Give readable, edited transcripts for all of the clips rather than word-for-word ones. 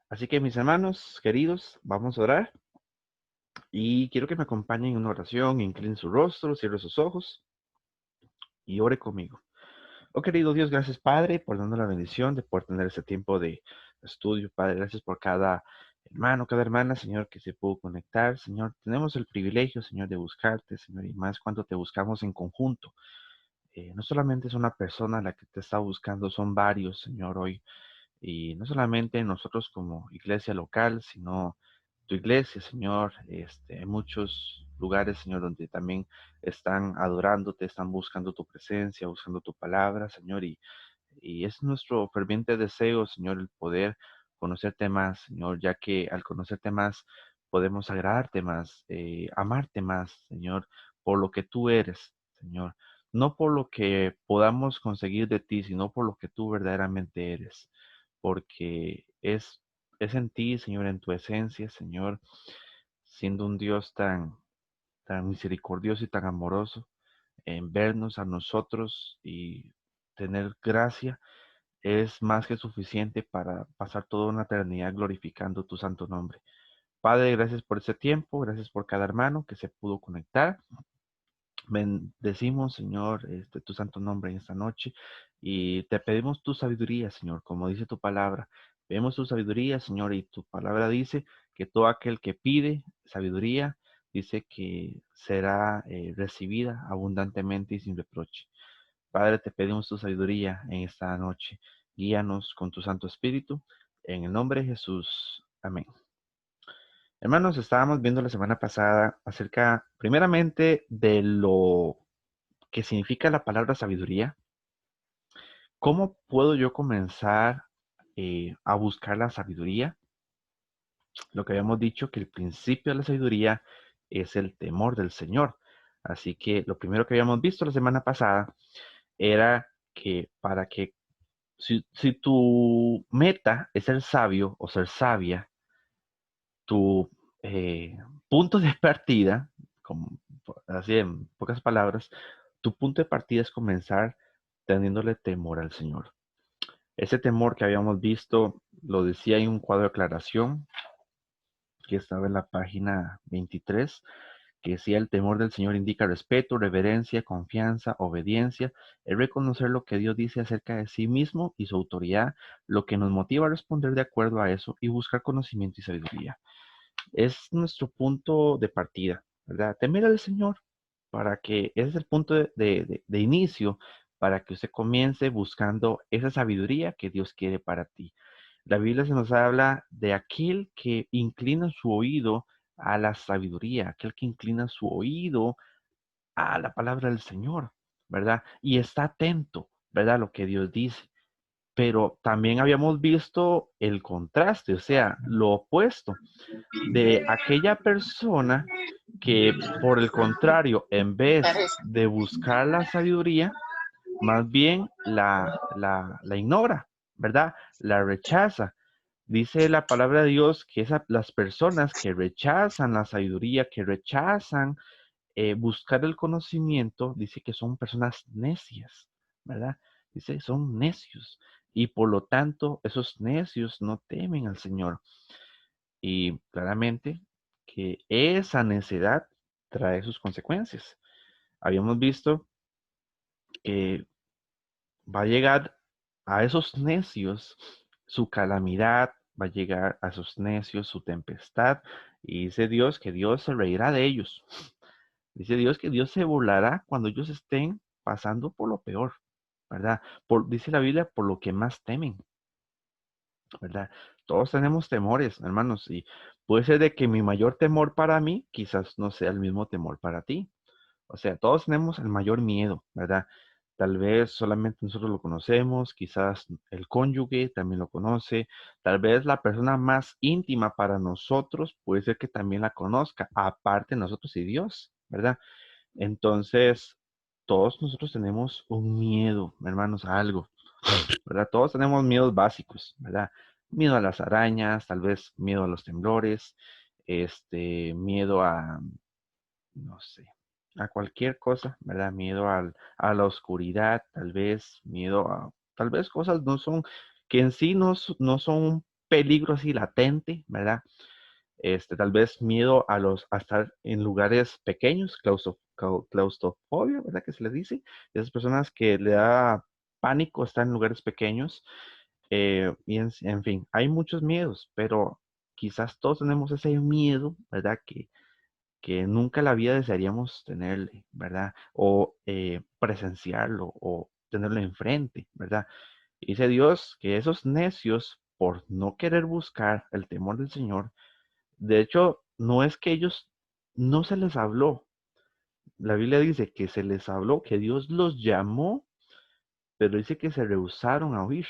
Así que mis hermanos queridos, vamos a orar y quiero que me acompañen en una oración, inclinen su rostro, cierre sus ojos y ore conmigo. Oh querido Dios, gracias Padre por darnos la bendición de poder tener este tiempo de estudio. Padre, gracias por cada hermano, cada hermana, Señor, que se pudo conectar. Señor, tenemos el privilegio, Señor, de buscarte, Señor, y más cuando te buscamos en conjunto. No solamente es una persona la que te está buscando, son varios, Señor, hoy. Y no solamente nosotros como iglesia local, sino tu iglesia, Señor. Hay muchos lugares, Señor, donde también están adorándote, están buscando tu presencia, buscando tu palabra, Señor. Y es nuestro ferviente deseo, Señor, el poder conocerte más, Señor, ya que al conocerte más podemos agradarte más, amarte más, Señor, por lo que tú eres, Señor. No por lo que podamos conseguir de ti, sino por lo que tú verdaderamente eres. Porque es en ti, Señor, en tu esencia, Señor, siendo un Dios tan misericordioso y tan amoroso, en vernos a nosotros y tener gracia es más que suficiente para pasar toda una eternidad glorificando tu santo nombre. Padre, gracias por ese tiempo, gracias por cada hermano que se pudo conectar. Bendecimos, Señor, tu santo nombre en esta noche y te pedimos tu sabiduría, Señor, como dice tu palabra. Pedimos tu sabiduría, Señor, y tu palabra dice que todo aquel que pide sabiduría, dice que será recibida abundantemente y sin reproche. Padre, te pedimos tu sabiduría en esta noche. Guíanos con tu Santo Espíritu. En el nombre de Jesús. Amén. Hermanos, estábamos viendo la semana pasada acerca, primeramente, de lo que significa la palabra sabiduría. ¿Cómo puedo yo comenzar a buscar la sabiduría? Lo que habíamos dicho, que el principio de la sabiduría es el temor del Señor. Así que lo primero que habíamos visto la semana pasada era que para que si tu meta es ser sabio o ser sabia, tu punto de partida, como, así en pocas palabras, tu punto de partida es comenzar teniéndole temor al Señor. Ese temor que habíamos visto lo decía en un cuadro de aclaración que estaba en la página 23, que decía: el temor del Señor indica respeto, reverencia, confianza, obediencia, el reconocer lo que Dios dice acerca de sí mismo y su autoridad, lo que nos motiva a responder de acuerdo a eso y buscar conocimiento y sabiduría. Es nuestro punto de partida, ¿verdad? Temer al Señor, para que ese es el punto de inicio, para que usted comience buscando esa sabiduría que Dios quiere para ti. La Biblia se nos habla de aquel que inclina su oído a la sabiduría, aquel que inclina su oído a la palabra del Señor, ¿verdad? Y está atento, ¿verdad? A lo que Dios dice. Pero también habíamos visto el contraste, o sea, lo opuesto de aquella persona que, por el contrario, en vez de buscar la sabiduría, más bien la ignora, ¿verdad? La rechaza. Dice la palabra de Dios que las personas que rechazan la sabiduría, que rechazan buscar el conocimiento, dice que son personas necias, ¿verdad? Dice, son necios. Y por lo tanto, esos necios no temen al Señor. Y claramente que esa necedad trae sus consecuencias. Habíamos visto que va a llegar a esos necios su calamidad, va a llegar a esos necios su tempestad, y dice Dios que Dios se reirá de ellos. Dice Dios que Dios se burlará cuando ellos estén pasando por lo peor, ¿verdad? Dice la Biblia, por lo que más temen, ¿verdad? Todos tenemos temores, hermanos, y puede ser de que mi mayor temor para mí quizás no sea el mismo temor para ti. O sea, todos tenemos el mayor miedo, ¿verdad? Tal vez solamente nosotros lo conocemos, quizás el cónyuge también lo conoce, tal vez la persona más íntima para nosotros puede ser que también la conozca, aparte de nosotros y Dios, ¿verdad? Entonces, todos nosotros tenemos un miedo, hermanos, a algo, ¿verdad? Todos tenemos miedos básicos, ¿verdad? Miedo a las arañas, tal vez miedo a los temblores, miedo a, no sé, a cualquier cosa, ¿verdad? Miedo a la oscuridad, tal vez, miedo a, tal vez cosas no son, que en sí no son peligro así latente, ¿verdad? Tal vez miedo a estar en lugares pequeños, claustrofobia, ¿verdad? Que se le dice. Esas personas que le da pánico estar en lugares pequeños. Y en fin, hay muchos miedos, pero quizás todos tenemos ese miedo, ¿verdad? Que nunca en la vida desearíamos tenerle, ¿verdad? O presenciarlo o tenerlo enfrente, ¿verdad? Y dice Dios que esos necios, por no querer buscar el temor del Señor, de hecho, no es que ellos no se les habló. La Biblia dice que se les habló, que Dios los llamó, pero dice que se rehusaron a oír,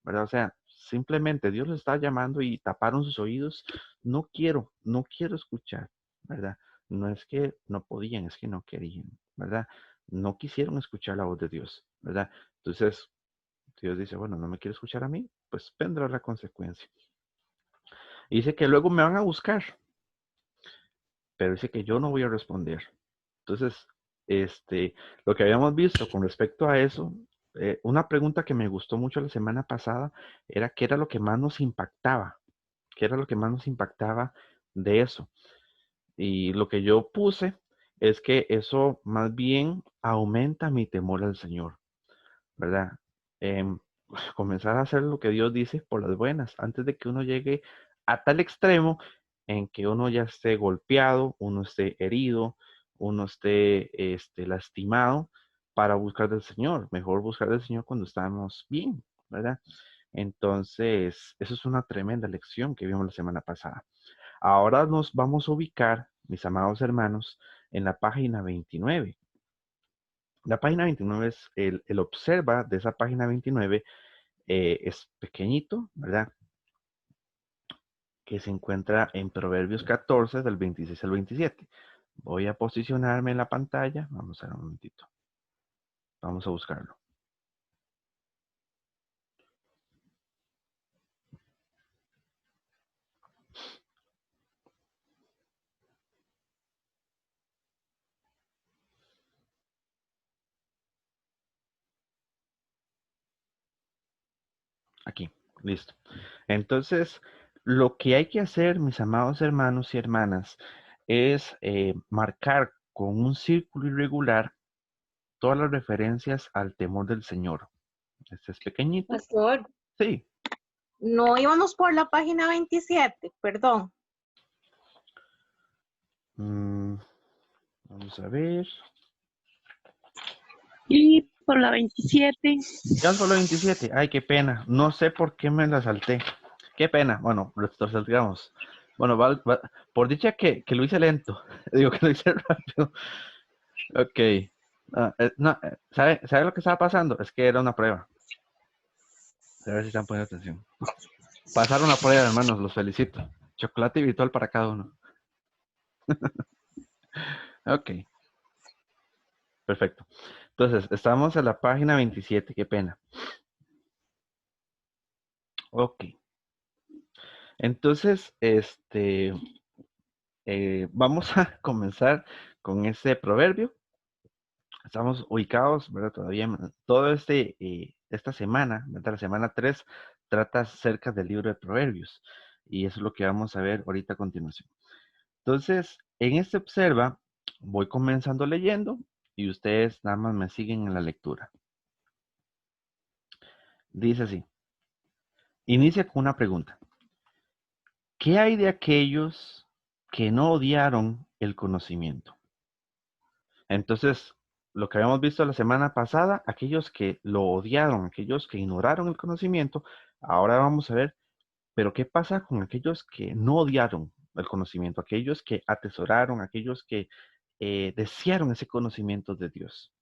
¿verdad? O sea, simplemente Dios los está llamando y taparon sus oídos. No quiero escuchar, ¿verdad? No es que no podían, es que no querían, ¿verdad? No quisieron escuchar la voz de Dios, ¿verdad? Entonces, Dios dice, bueno, no me quiere escuchar a mí, pues vendrá la consecuencia. Y dice que luego me van a buscar, pero dice que yo no voy a responder. Entonces, lo que habíamos visto con respecto a eso, una pregunta que me gustó mucho la semana pasada era qué era lo que más nos impactaba, qué era lo que más nos impactaba de eso. Y lo que yo puse es que eso más bien aumenta mi temor al Señor, ¿verdad? Em, Comenzar a hacer lo que Dios dice por las buenas, antes de que uno llegue a tal extremo en que uno ya esté golpeado, uno esté herido, uno esté lastimado para buscar del Señor. Mejor buscar del Señor cuando estamos bien, ¿verdad? Entonces, eso es una tremenda lección que vimos la semana pasada. Ahora nos vamos a ubicar, mis amados hermanos, en la página 29. La página 29 es el observa de esa página 29, es pequeñito, ¿verdad? Que se encuentra en Proverbios 14 del 26 al 27. Voy a posicionarme en la pantalla. Vamos a ver un momentito. Vamos a buscarlo. Aquí, listo. Entonces, lo que hay que hacer, mis amados hermanos y hermanas, es marcar con un círculo irregular todas las referencias al temor del Señor. Este es pequeñito. Pastor, Sí. no íbamos por la página 27, perdón. Vamos a ver. Y por la 27. Ya solo 27. Ay, qué pena. No sé por qué me la salté. Qué pena. Bueno, saltamos. Bueno, por dicha que lo hice lento. Digo que lo hice rápido. Ok. No, ¿sabe lo que estaba pasando? Es que era una prueba. A ver si están poniendo atención. Pasaron la prueba, hermanos. Los felicito. Chocolate virtual para cada uno. Ok. Perfecto. Entonces, estamos en la página 27. Qué pena. Ok. Entonces, vamos a comenzar con ese proverbio. Estamos ubicados, ¿verdad? Todavía todo esta semana, ¿verdad? La semana 3 trata acerca del libro de Proverbios. Y eso es lo que vamos a ver ahorita a continuación. Entonces, en este observa, voy comenzando leyendo y ustedes nada más me siguen en la lectura. Dice así. Inicia con una pregunta. ¿Qué hay de aquellos que no odiaron el conocimiento? Entonces, lo que habíamos visto la semana pasada, aquellos que lo odiaron, aquellos que ignoraron el conocimiento, ahora vamos a ver, pero ¿qué pasa con aquellos que no odiaron el conocimiento? Aquellos que atesoraron, aquellos que desearon ese conocimiento de Dios.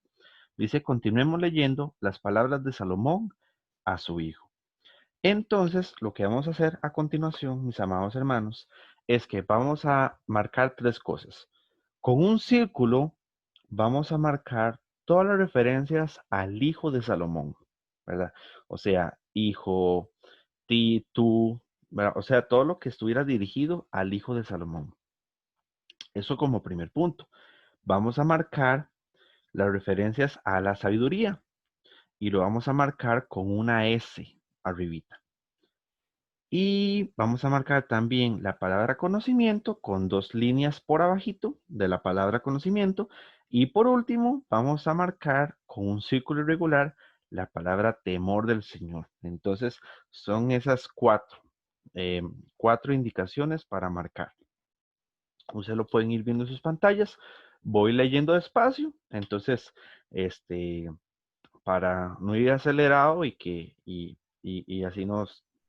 Dice, continuemos leyendo las palabras de Salomón a su hijo. Entonces, lo que vamos a hacer a continuación, mis amados hermanos, es que vamos a marcar tres cosas. Con un círculo vamos a marcar todas las referencias al hijo de Salomón, ¿verdad? O sea, hijo, ti, tú, ¿verdad? O sea, todo lo que estuviera dirigido al hijo de Salomón. Eso como primer punto. Vamos a marcar las referencias a la sabiduría y lo vamos a marcar con una S arribita. Y vamos a marcar también la palabra conocimiento con 2 líneas por abajito de la palabra conocimiento. Y por último, vamos a marcar con un círculo irregular la palabra temor del Señor. Entonces, son esas 4 indicaciones para marcar. Ustedes lo pueden ir viendo en sus pantallas. Voy leyendo despacio. Entonces, para no ir acelerado y así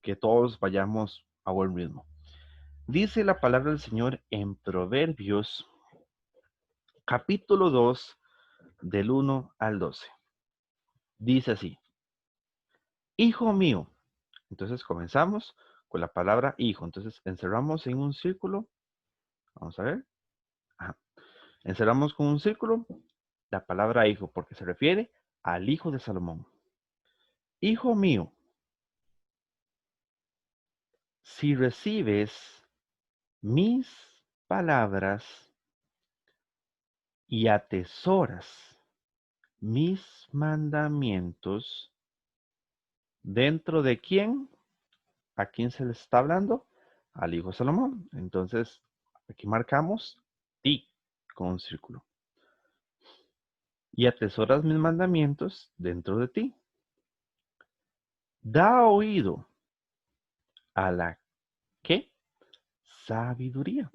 que todos vayamos a buen ritmo. Dice la palabra del Señor en Proverbios, capítulo 2, del 1 al 12. Dice así: Hijo mío. Entonces comenzamos con la palabra hijo. Entonces encerramos en un círculo. Vamos a ver. Ajá. Encerramos con un círculo la palabra hijo, porque se refiere al hijo de Salomón. Hijo mío, si recibes mis palabras y atesoras mis mandamientos, ¿dentro de quién? ¿A quién se le está hablando? Al hijo de Salomón. Entonces, aquí marcamos ti con un círculo. Y atesoras mis mandamientos dentro de ti. Da oído a la ¿qué? Sabiduría.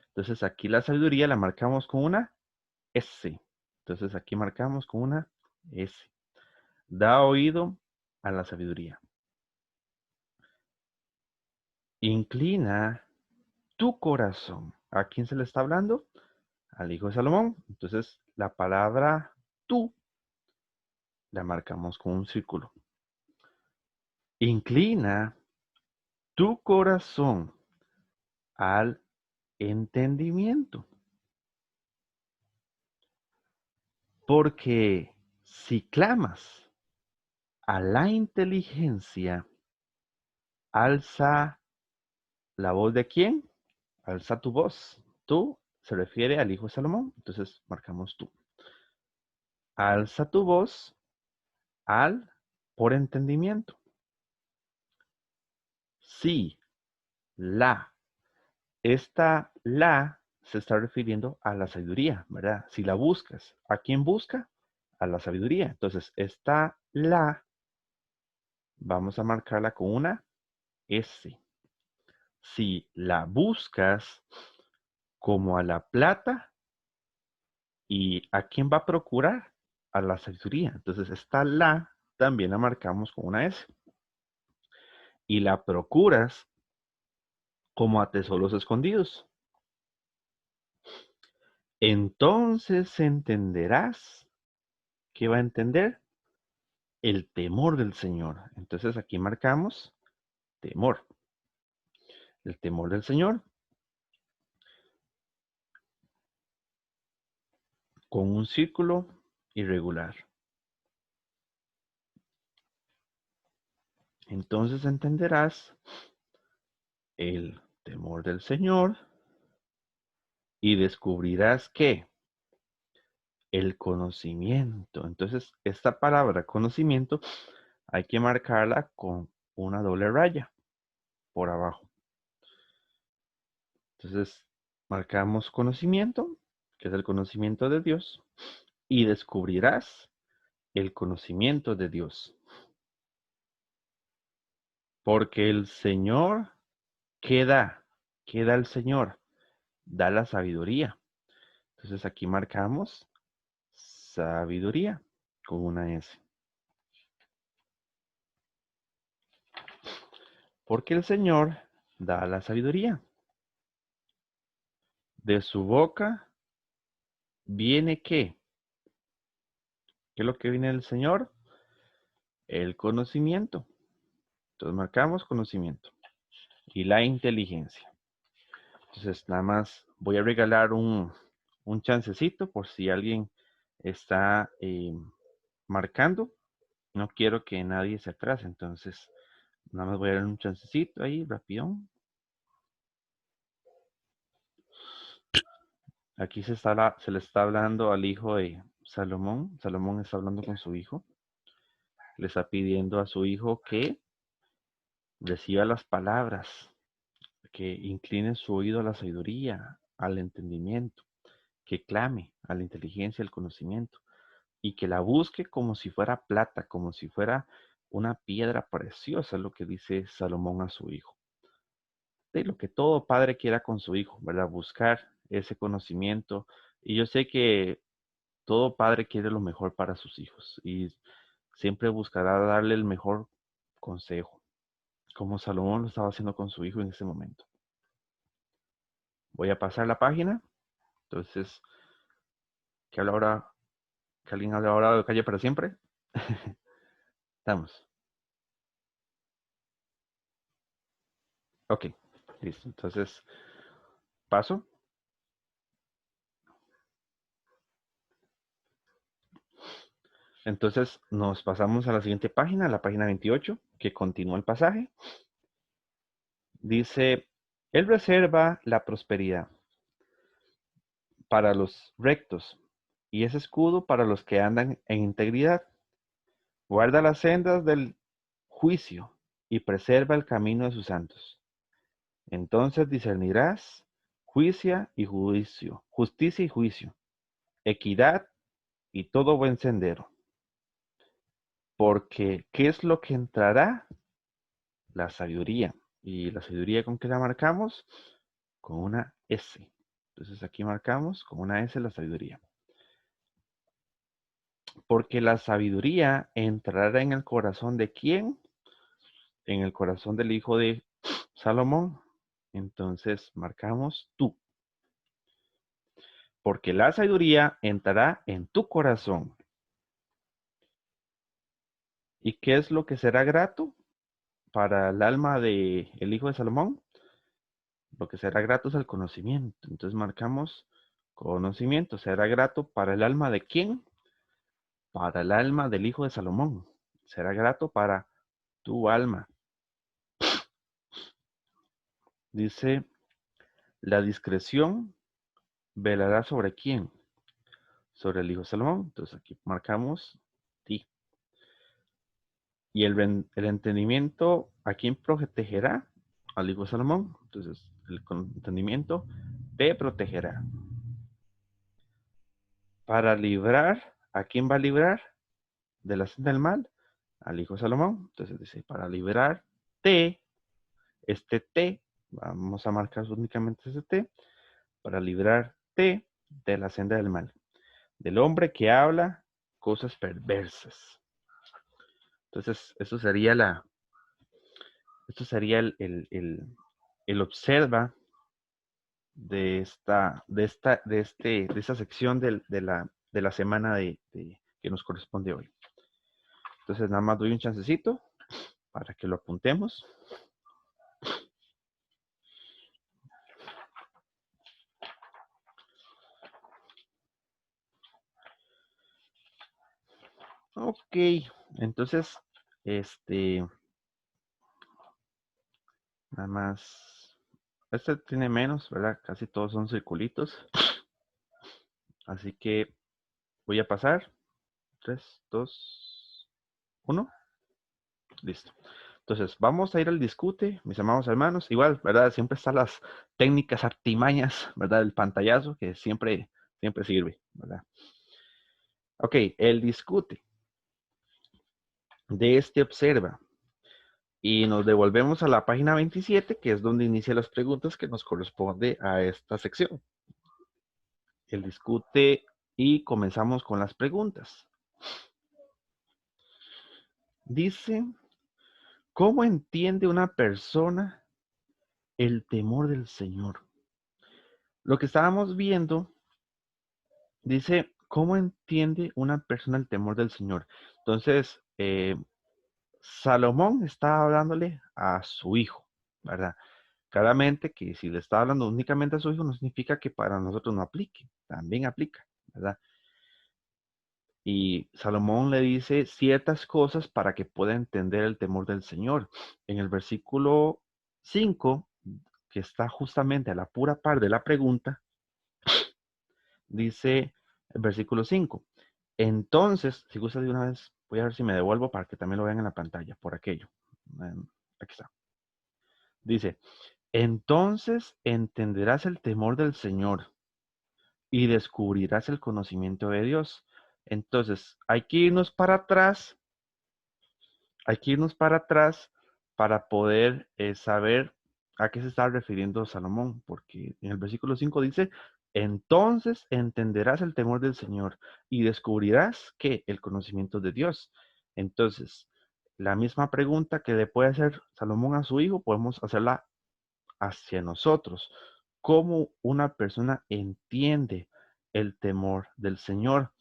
Entonces, aquí la sabiduría la marcamos con una S. Entonces, aquí marcamos con una S. Da oído a la sabiduría. Inclina tu corazón. ¿A quién se le está hablando? Al hijo de Salomón. Entonces, la palabra tú la marcamos con un círculo. Inclina tu corazón al entendimiento. Porque si clamas a la inteligencia, alza la voz de quién? Alza tu voz. Tú se refiere al hijo de Salomón. Entonces, marcamos tú. Alza tu voz por entendimiento. Sí, esta se está refiriendo a la sabiduría, ¿verdad? Si la buscas, ¿a quién busca? A la sabiduría. Entonces, esta vamos a marcarla con una S. Si la buscas como a la plata, ¿y a quién va a procurar? A la sabiduría. Entonces, esta también la marcamos con una S. Y la procuras como a tesoros escondidos. Entonces entenderás. ¿Qué va a entender? El temor del Señor. Entonces aquí marcamos temor. El temor del Señor con un círculo irregular. Entonces entenderás el temor del Señor y descubrirás que el conocimiento. Entonces esta palabra conocimiento hay que marcarla con una doble raya por abajo. Entonces marcamos conocimiento, que es el conocimiento de Dios, y descubrirás el conocimiento de Dios. Porque el Señor, ¿qué da? ¿Qué da el Señor? Da la sabiduría. Entonces aquí marcamos sabiduría con una S. Porque el Señor da la sabiduría. De su boca viene ¿qué? ¿Qué es lo que viene del Señor? El conocimiento. Entonces marcamos conocimiento. Y la inteligencia. Entonces nada más voy a regalar un chancecito por si alguien está marcando. No quiero que nadie se atrase, entonces nada más voy a dar un chancecito ahí, rapidón. Aquí se le está hablando al hijo de Salomón. Salomón está hablando con su hijo. Le está pidiendo a su hijo que reciba las palabras, que incline su oído a la sabiduría, al entendimiento, que clame a la inteligencia, al conocimiento, y que la busque como si fuera plata, como si fuera una piedra preciosa, lo que dice Salomón a su hijo. De lo que todo padre quiera con su hijo, ¿verdad? Buscar ese conocimiento. Y yo sé que todo padre quiere lo mejor para sus hijos y siempre buscará darle el mejor consejo, como Salomón lo estaba haciendo con su hijo en ese momento. Voy a pasar la página. Entonces, ¿qué habla ahora? ¿Que alguien habla ahora de calle para siempre? Estamos. Ok, listo. Entonces, paso. Entonces, nos pasamos a la siguiente página, la página 28, que continúa el pasaje. Dice, Él reserva la prosperidad para los rectos y es escudo para los que andan en integridad. Guarda las sendas del juicio y preserva el camino de sus santos. Entonces discernirás justicia y juicio, equidad y todo buen sendero. Porque, ¿qué es lo que entrará? La sabiduría. ¿Y la sabiduría con qué la marcamos? Con una S. Entonces aquí marcamos con una S la sabiduría. Porque la sabiduría entrará en el corazón de ¿quién? En el corazón del hijo de Salomón. Entonces marcamos tú. Porque la sabiduría entrará en tu corazón. ¿Y qué es lo que será grato para el alma del hijo de Salomón? Lo que será grato es el conocimiento. Entonces marcamos conocimiento. ¿Será grato para el alma de quién? Para el alma del hijo de Salomón. Será grato para tu alma. Dice, la discreción velará sobre quién? Sobre el hijo de Salomón. Entonces aquí marcamos ti. Y el entendimiento, ¿a quién protegerá? Al hijo de Salomón. Entonces, el entendimiento te protegerá. Para librar, ¿a quién va a librar? De la senda del mal, al hijo de Salomón. Entonces dice, para librarte, este T, vamos a marcar únicamente ese T, para librarte de la senda del mal, del hombre que habla cosas perversas. Entonces, esto sería el observa de esta sección de la semana que nos corresponde hoy. Entonces, nada más doy un chancecito para que lo apuntemos. Ok, entonces, nada más, este tiene menos, ¿verdad? Casi todos son circulitos. Así que voy a pasar. 3, 2, 1. Listo. Entonces, vamos a ir al discute, mis amados hermanos. Igual, ¿verdad? Siempre están las técnicas artimañas, ¿verdad? El pantallazo, que siempre sirve, ¿verdad? Ok, el discute de este observa. Y nos devolvemos a la página 27, que es donde inicia las preguntas que nos corresponde a esta sección. El discute y comenzamos con las preguntas. Dice, ¿cómo entiende una persona el temor del Señor? Lo que estábamos viendo, dice, ¿cómo entiende una persona el temor del Señor? Entonces, Salomón está hablándole a su hijo, ¿verdad? Claramente que si le está hablando únicamente a su hijo no significa que para nosotros no aplique, también aplica, ¿verdad? Y Salomón le dice ciertas cosas para que pueda entender el temor del Señor. En el versículo 5, que está justamente a la pura par de la pregunta, dice el versículo 5. Entonces, si gusta de una vez, voy a ver si me devuelvo para que también lo vean en la pantalla, por aquello. Aquí está. Dice, entonces entenderás el temor del Señor y descubrirás el conocimiento de Dios. Entonces, hay que irnos para atrás para poder saber a qué se está refiriendo Salomón, porque en el versículo 5 dice, entonces entenderás el temor del Señor y descubrirás que el conocimiento de Dios. Entonces, la misma pregunta que le puede hacer Salomón a su hijo, podemos hacerla hacia nosotros. ¿Cómo una persona entiende el temor del Señor?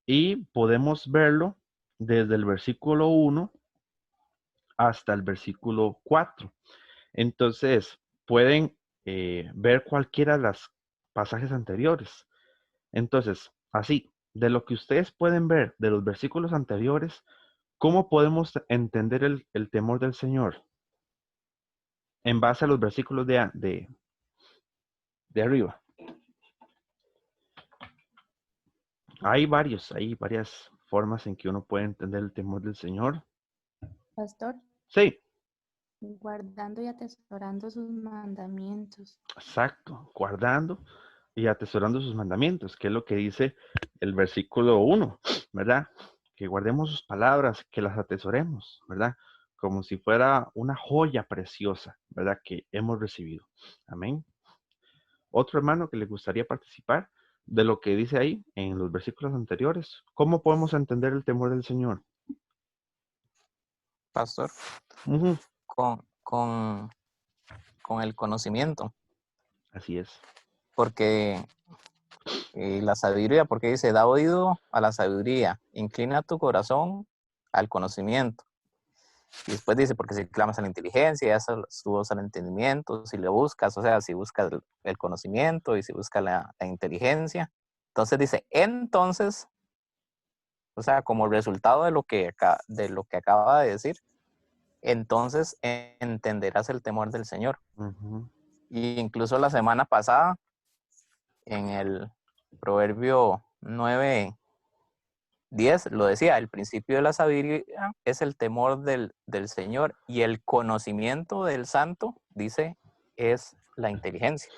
Y podemos verlo desde el versículo 1 hasta el versículo 4. Entonces, pueden ver cualquiera de los pasajes anteriores. Entonces, así, de lo que ustedes pueden ver de los versículos anteriores, ¿cómo podemos entender el temor del Señor? En base a los versículos de arriba. Hay varias formas en que uno puede entender el temor del Señor. Pastor, Sí, guardando y atesorando sus mandamientos. exacto, guardando y atesorando sus mandamientos, que es lo que dice el versículo 1, ¿verdad? Que guardemos sus palabras, que las atesoremos, ¿verdad? Como si fuera una joya preciosa, ¿verdad? Que hemos recibido. Amén. Otro hermano que le gustaría participar de lo que dice ahí en los versículos anteriores. ¿Cómo podemos entender el temor del Señor? Pastor, Ujú, con el conocimiento, así es. porque la sabiduría, porque dice, da oído a la sabiduría, inclina tu corazón al conocimiento. Y después dice, porque si clamas a la inteligencia, ya su voz al entendimiento, si le buscas, o sea, si buscas el conocimiento y si buscas la inteligencia. Entonces dice, entonces, o sea, como resultado de lo que acaba de decir, entonces entenderás el temor del Señor. Ujú, Y incluso la semana pasada, en el Proverbio 9:10, lo decía, el principio de la sabiduría es el temor del Señor y el conocimiento del santo, dice, es la inteligencia.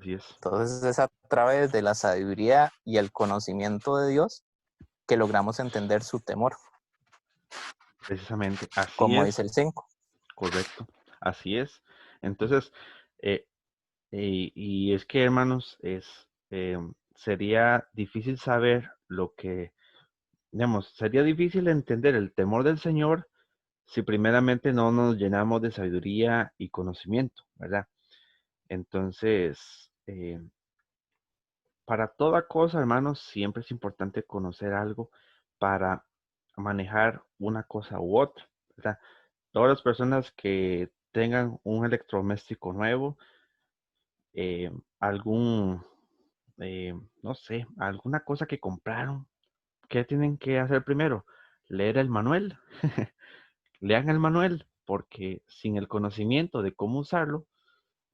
así es, Entonces es a través de la sabiduría y el conocimiento de Dios que logramos entender su temor, precisamente. Así como es, dice el 5. correcto. Así es. Entonces, y es que, hermanos, sería difícil saber lo que, digamos, sería difícil entender el temor del Señor si primeramente no nos llenamos de sabiduría y conocimiento, ¿verdad? Entonces, para toda cosa, hermanos, siempre es importante conocer algo para manejar una cosa u otra, ¿verdad? Todas las personas que tengan un electrodoméstico nuevo, eh, algún, no sé, alguna cosa que compraron, ¿qué tienen que hacer primero? Leer el manual. Lean el manual, porque sin el conocimiento de cómo usarlo,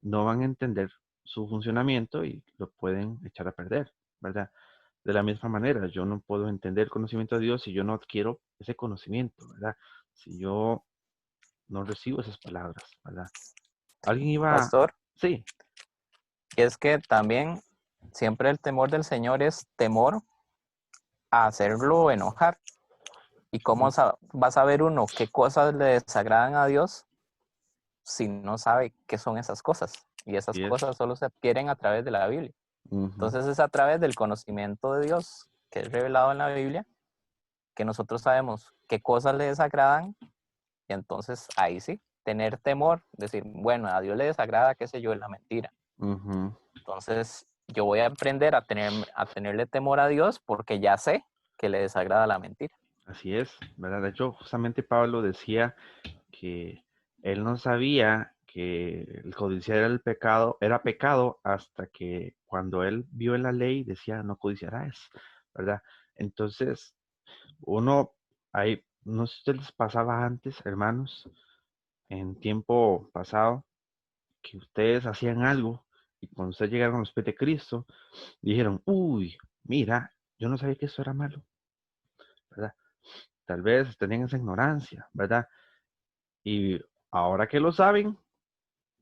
no van a entender su funcionamiento y lo pueden echar a perder, ¿verdad? De la misma manera, yo no puedo entender el conocimiento de Dios si yo no adquiero ese conocimiento, ¿verdad? Si yo no recibo esas palabras, ¿verdad? ¿Alguien iba? Pastor, Sí, y es que también siempre el temor del Señor es temor a hacerlo enojar. ¿Y cómo va a saber uno qué cosas le desagradan a Dios si no sabe qué son esas cosas? Y esas sí es. cosas solo se adquieren a través de la Biblia. Ujú, Entonces es a través del conocimiento de Dios que es revelado en la Biblia que nosotros sabemos qué cosas le desagradan y entonces ahí sí, tener temor, decir, bueno, a Dios le desagrada, qué sé yo, la mentira. ujú, Entonces yo voy a aprender a tenerle temor a Dios porque ya sé que le desagrada la mentira. así es, ¿verdad? De hecho, justamente Pablo decía que él no sabía que el codiciar era el pecado, era pecado hasta que cuando él vio en la ley decía no codiciarás, ¿verdad? Entonces, uno, hay, no sé si les pasaba antes, hermanos, en tiempo pasado, que ustedes hacían algo y cuando ustedes llegaron a los pies de Cristo, dijeron, uy, mira, yo no sabía que eso era malo, ¿verdad? Tal vez tenían esa ignorancia, ¿verdad? Y ahora que lo saben,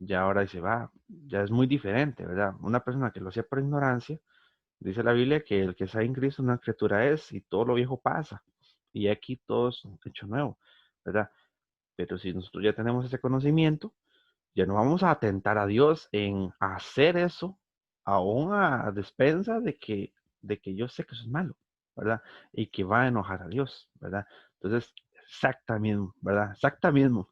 ya ahora dice, va, ya es muy diferente, ¿verdad? Una persona que lo hacía por ignorancia, dice la Biblia que el que está en Cristo una criatura es y todo lo viejo pasa. Y aquí todo es hecho nuevo, ¿verdad? Pero si nosotros ya tenemos ese conocimiento, ya no vamos a atentar a Dios en hacer eso, aún a despensa de que yo sé que eso es malo, ¿verdad? Y que va a enojar a Dios, ¿verdad? Entonces, exacta mismo, ¿verdad? Exacta mismo.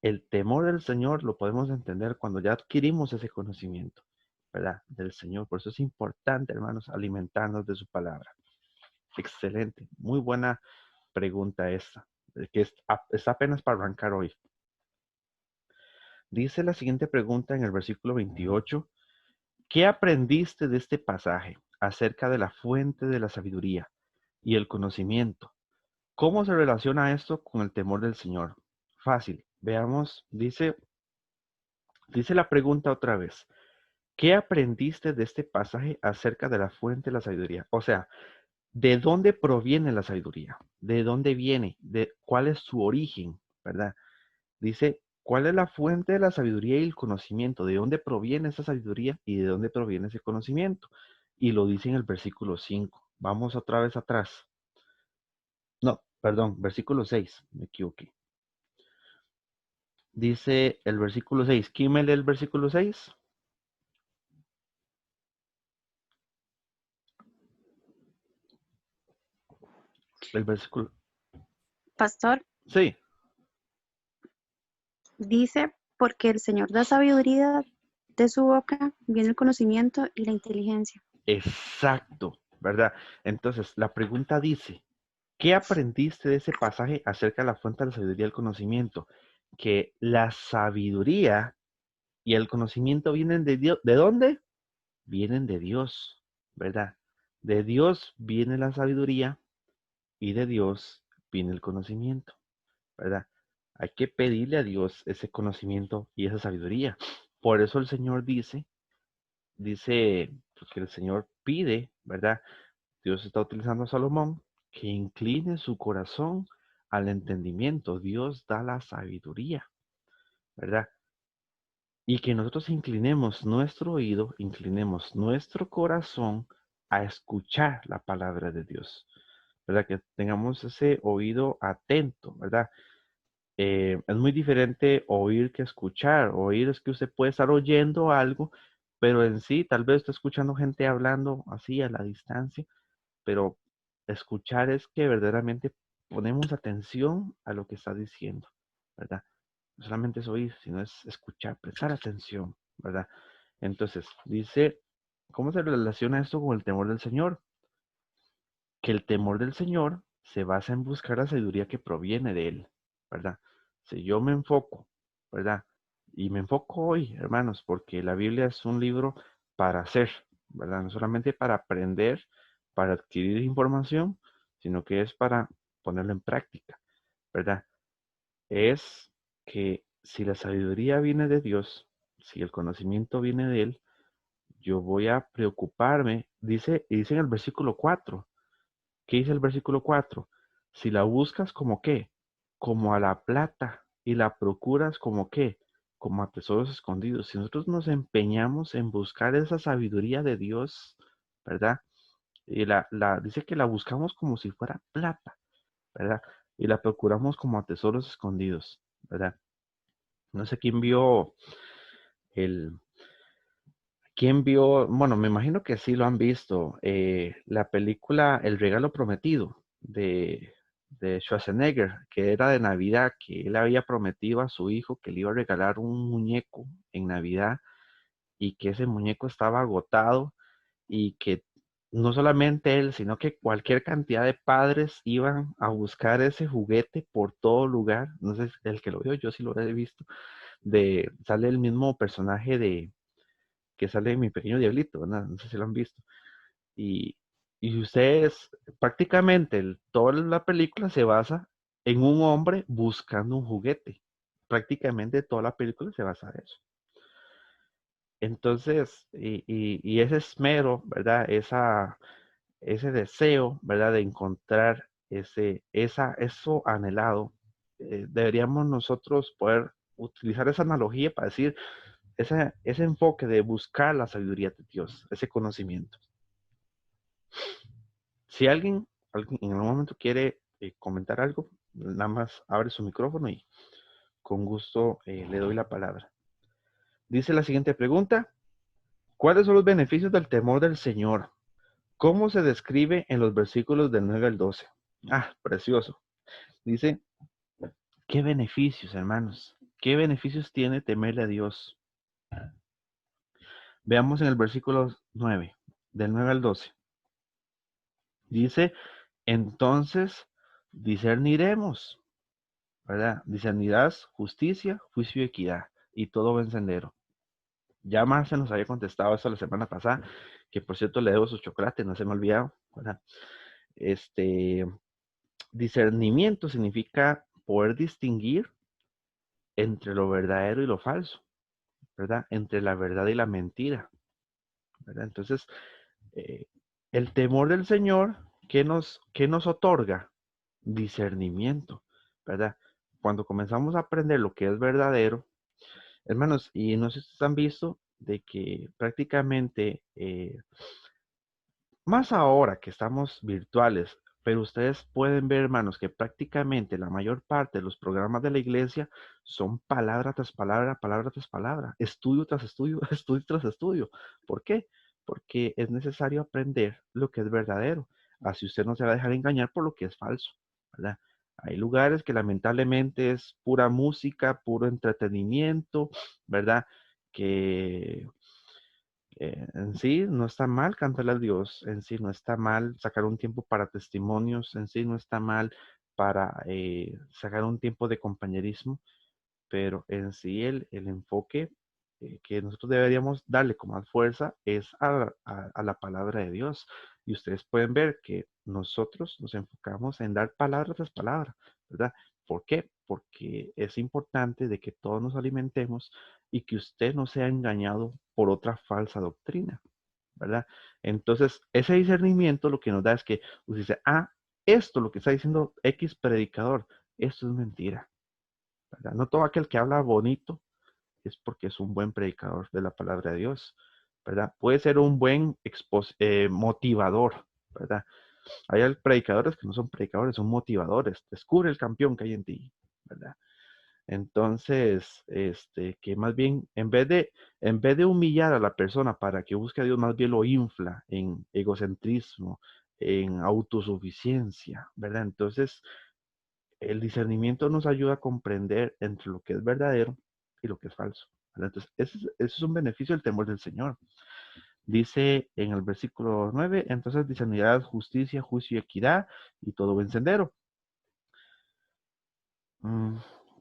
El temor del Señor lo podemos entender cuando ya adquirimos ese conocimiento, ¿verdad? Del Señor. Por eso es importante, hermanos, alimentarnos de su palabra. Excelente. Muy buena pregunta esta, que está apenas para arrancar hoy. Dice la siguiente pregunta en el versículo 28. ¿Qué aprendiste de este pasaje acerca de la fuente de la sabiduría y el conocimiento? ¿Cómo se relaciona esto con el temor del Señor? Fácil. Veamos, dice la pregunta otra vez. ¿Qué aprendiste de este pasaje acerca de la fuente de la sabiduría? O sea, ¿de dónde proviene la sabiduría? ¿De dónde viene? ¿Cuál es su origen? ¿Verdad? Dice, ¿cuál es la fuente de la sabiduría y el conocimiento? ¿De dónde proviene esa sabiduría y de dónde proviene ese conocimiento? Y lo dice en el versículo 5. Vamos otra vez atrás. No, perdón, versículo 6. Me equivoqué. Dice el versículo 6. ¿Quién me lee el versículo 6? El versículo. Pastor, Sí, dice, porque el Señor da sabiduría, de su boca viene el conocimiento y la inteligencia. exacto, ¿verdad? Entonces, la pregunta dice, ¿qué aprendiste de ese pasaje acerca de la fuente de la sabiduría y el conocimiento? Que la sabiduría y el conocimiento vienen de Dios. ¿De dónde? Vienen de Dios, ¿verdad? De Dios viene la sabiduría y de Dios viene el conocimiento, ¿verdad? Hay que pedirle a Dios ese conocimiento y esa sabiduría. Por eso el Señor dice, porque el Señor pide, ¿verdad? Dios está utilizando a Salomón que incline su corazón al entendimiento. Dios da la sabiduría, ¿verdad? Y que nosotros inclinemos nuestro oído, inclinemos nuestro corazón a escuchar la palabra de Dios, ¿verdad? Que tengamos ese oído atento, ¿verdad? Es muy diferente oír que escuchar. Oír es que usted puede estar oyendo algo, pero en sí tal vez está escuchando gente hablando así a la distancia, pero escuchar es que verdaderamente ponemos atención a lo que está diciendo, ¿verdad? No solamente es oír, sino es escuchar, prestar atención, ¿verdad? Entonces, dice, ¿cómo se relaciona esto con el temor del Señor? Que el temor del Señor se basa en buscar la sabiduría que proviene de Él, ¿verdad? Si yo me enfoco, ¿verdad? Y me enfoco hoy, hermanos, porque la Biblia es un libro para hacer, ¿verdad? No solamente para aprender, para adquirir información, sino que es para ponerlo en práctica, ¿verdad? Es que si la sabiduría viene de Dios, si el conocimiento viene de Él, yo voy a preocuparme, dice en el versículo 4. ¿Qué dice el versículo 4? Si la buscas como qué, como a la plata, y la procuras como qué, como a tesoros escondidos. Si nosotros nos empeñamos en buscar esa sabiduría de Dios, ¿verdad? Y dice que la buscamos como si fuera plata, ¿verdad? Y la procuramos como a tesoros escondidos, ¿verdad? No sé el, quién vio, bueno, me imagino que sí lo han visto, la película El regalo prometido de Schwarzenegger, que era de Navidad, que él había prometido a su hijo que le iba a regalar un muñeco en Navidad y que ese muñeco estaba agotado y que no solamente él, sino que cualquier cantidad de padres iban a buscar ese juguete por todo lugar. No sé, el que lo vio, yo sí lo he visto. Sale el mismo personaje que sale en Mi Pequeño Diablito, ¿verdad? No sé si lo han visto. Y, y ustedes, prácticamente toda la película se basa en un hombre buscando un juguete. Prácticamente toda la película se basa en eso. Entonces, y ese esmero, ¿verdad? Ese deseo, ¿verdad? De encontrar eso anhelado, deberíamos nosotros poder utilizar esa analogía para decir ese enfoque de buscar la sabiduría de Dios, ese conocimiento. Si alguien en algún momento quiere comentar algo, nada más abre su micrófono y con gusto le doy la palabra. Dice la siguiente pregunta: ¿cuáles son los beneficios del temor del Señor? ¿Cómo se describe en los versículos del 9 al 12? Ah, precioso. Dice, ¿qué beneficios, hermanos? ¿Qué beneficios tiene temerle a Dios? Veamos en el versículo 9, del 9 al 12. Dice, entonces discerniremos, ¿verdad? Discernirás justicia, juicio y equidad, y todo vencedero. Ya Marcia nos había contestado eso la semana pasada, que por cierto le debo su chocolate, no se me ha olvidado, ¿verdad? Discernimiento significa poder distinguir entre lo verdadero y lo falso, ¿verdad? Entre la verdad y la mentira, ¿verdad? Entonces, el temor del Señor, qué nos otorga? Discernimiento, ¿verdad? Cuando comenzamos a aprender lo que es verdadero, hermanos, y no sé si ustedes han visto de que prácticamente, más ahora que estamos virtuales, pero ustedes pueden ver, hermanos, que prácticamente la mayor parte de los programas de la iglesia son palabra tras palabra, estudio tras estudio, estudio tras estudio. ¿Por qué? Porque es necesario aprender lo que es verdadero. Así usted no se va a dejar engañar por lo que es falso, ¿verdad? Hay lugares que lamentablemente es pura música, puro entretenimiento, ¿verdad? Que en sí no está mal cantarle a Dios, en sí no está mal sacar un tiempo para testimonios, en sí no está mal para sacar un tiempo de compañerismo, pero en sí el enfoque que nosotros deberíamos darle con más fuerza es a la palabra de Dios. Y ustedes pueden ver que nosotros nos enfocamos en dar palabra tras palabra, ¿verdad? ¿Por qué? Porque es importante de que todos nos alimentemos y que usted no sea engañado por otra falsa doctrina, ¿verdad? Entonces, ese discernimiento lo que nos da es que usted dice, ah, esto lo que está diciendo X predicador, esto es mentira, ¿verdad? No todo aquel que habla bonito es porque es un buen predicador de la palabra de Dios, ¿verdad? Puede ser un buen motivador, ¿verdad? Hay predicadores que no son predicadores, son motivadores. Descubre el campeón que hay en ti, ¿verdad? Entonces, que más bien, en vez de humillar a la persona para que busque a Dios, más bien lo infla en egocentrismo, en autosuficiencia, ¿verdad? Entonces, el discernimiento nos ayuda a comprender entre lo que es verdadero y lo que es falso, ¿verdad? Entonces, ese es un beneficio del temor del Señor. Dice en el versículo 9, entonces discernirás justicia, juicio y equidad y todo vencedero.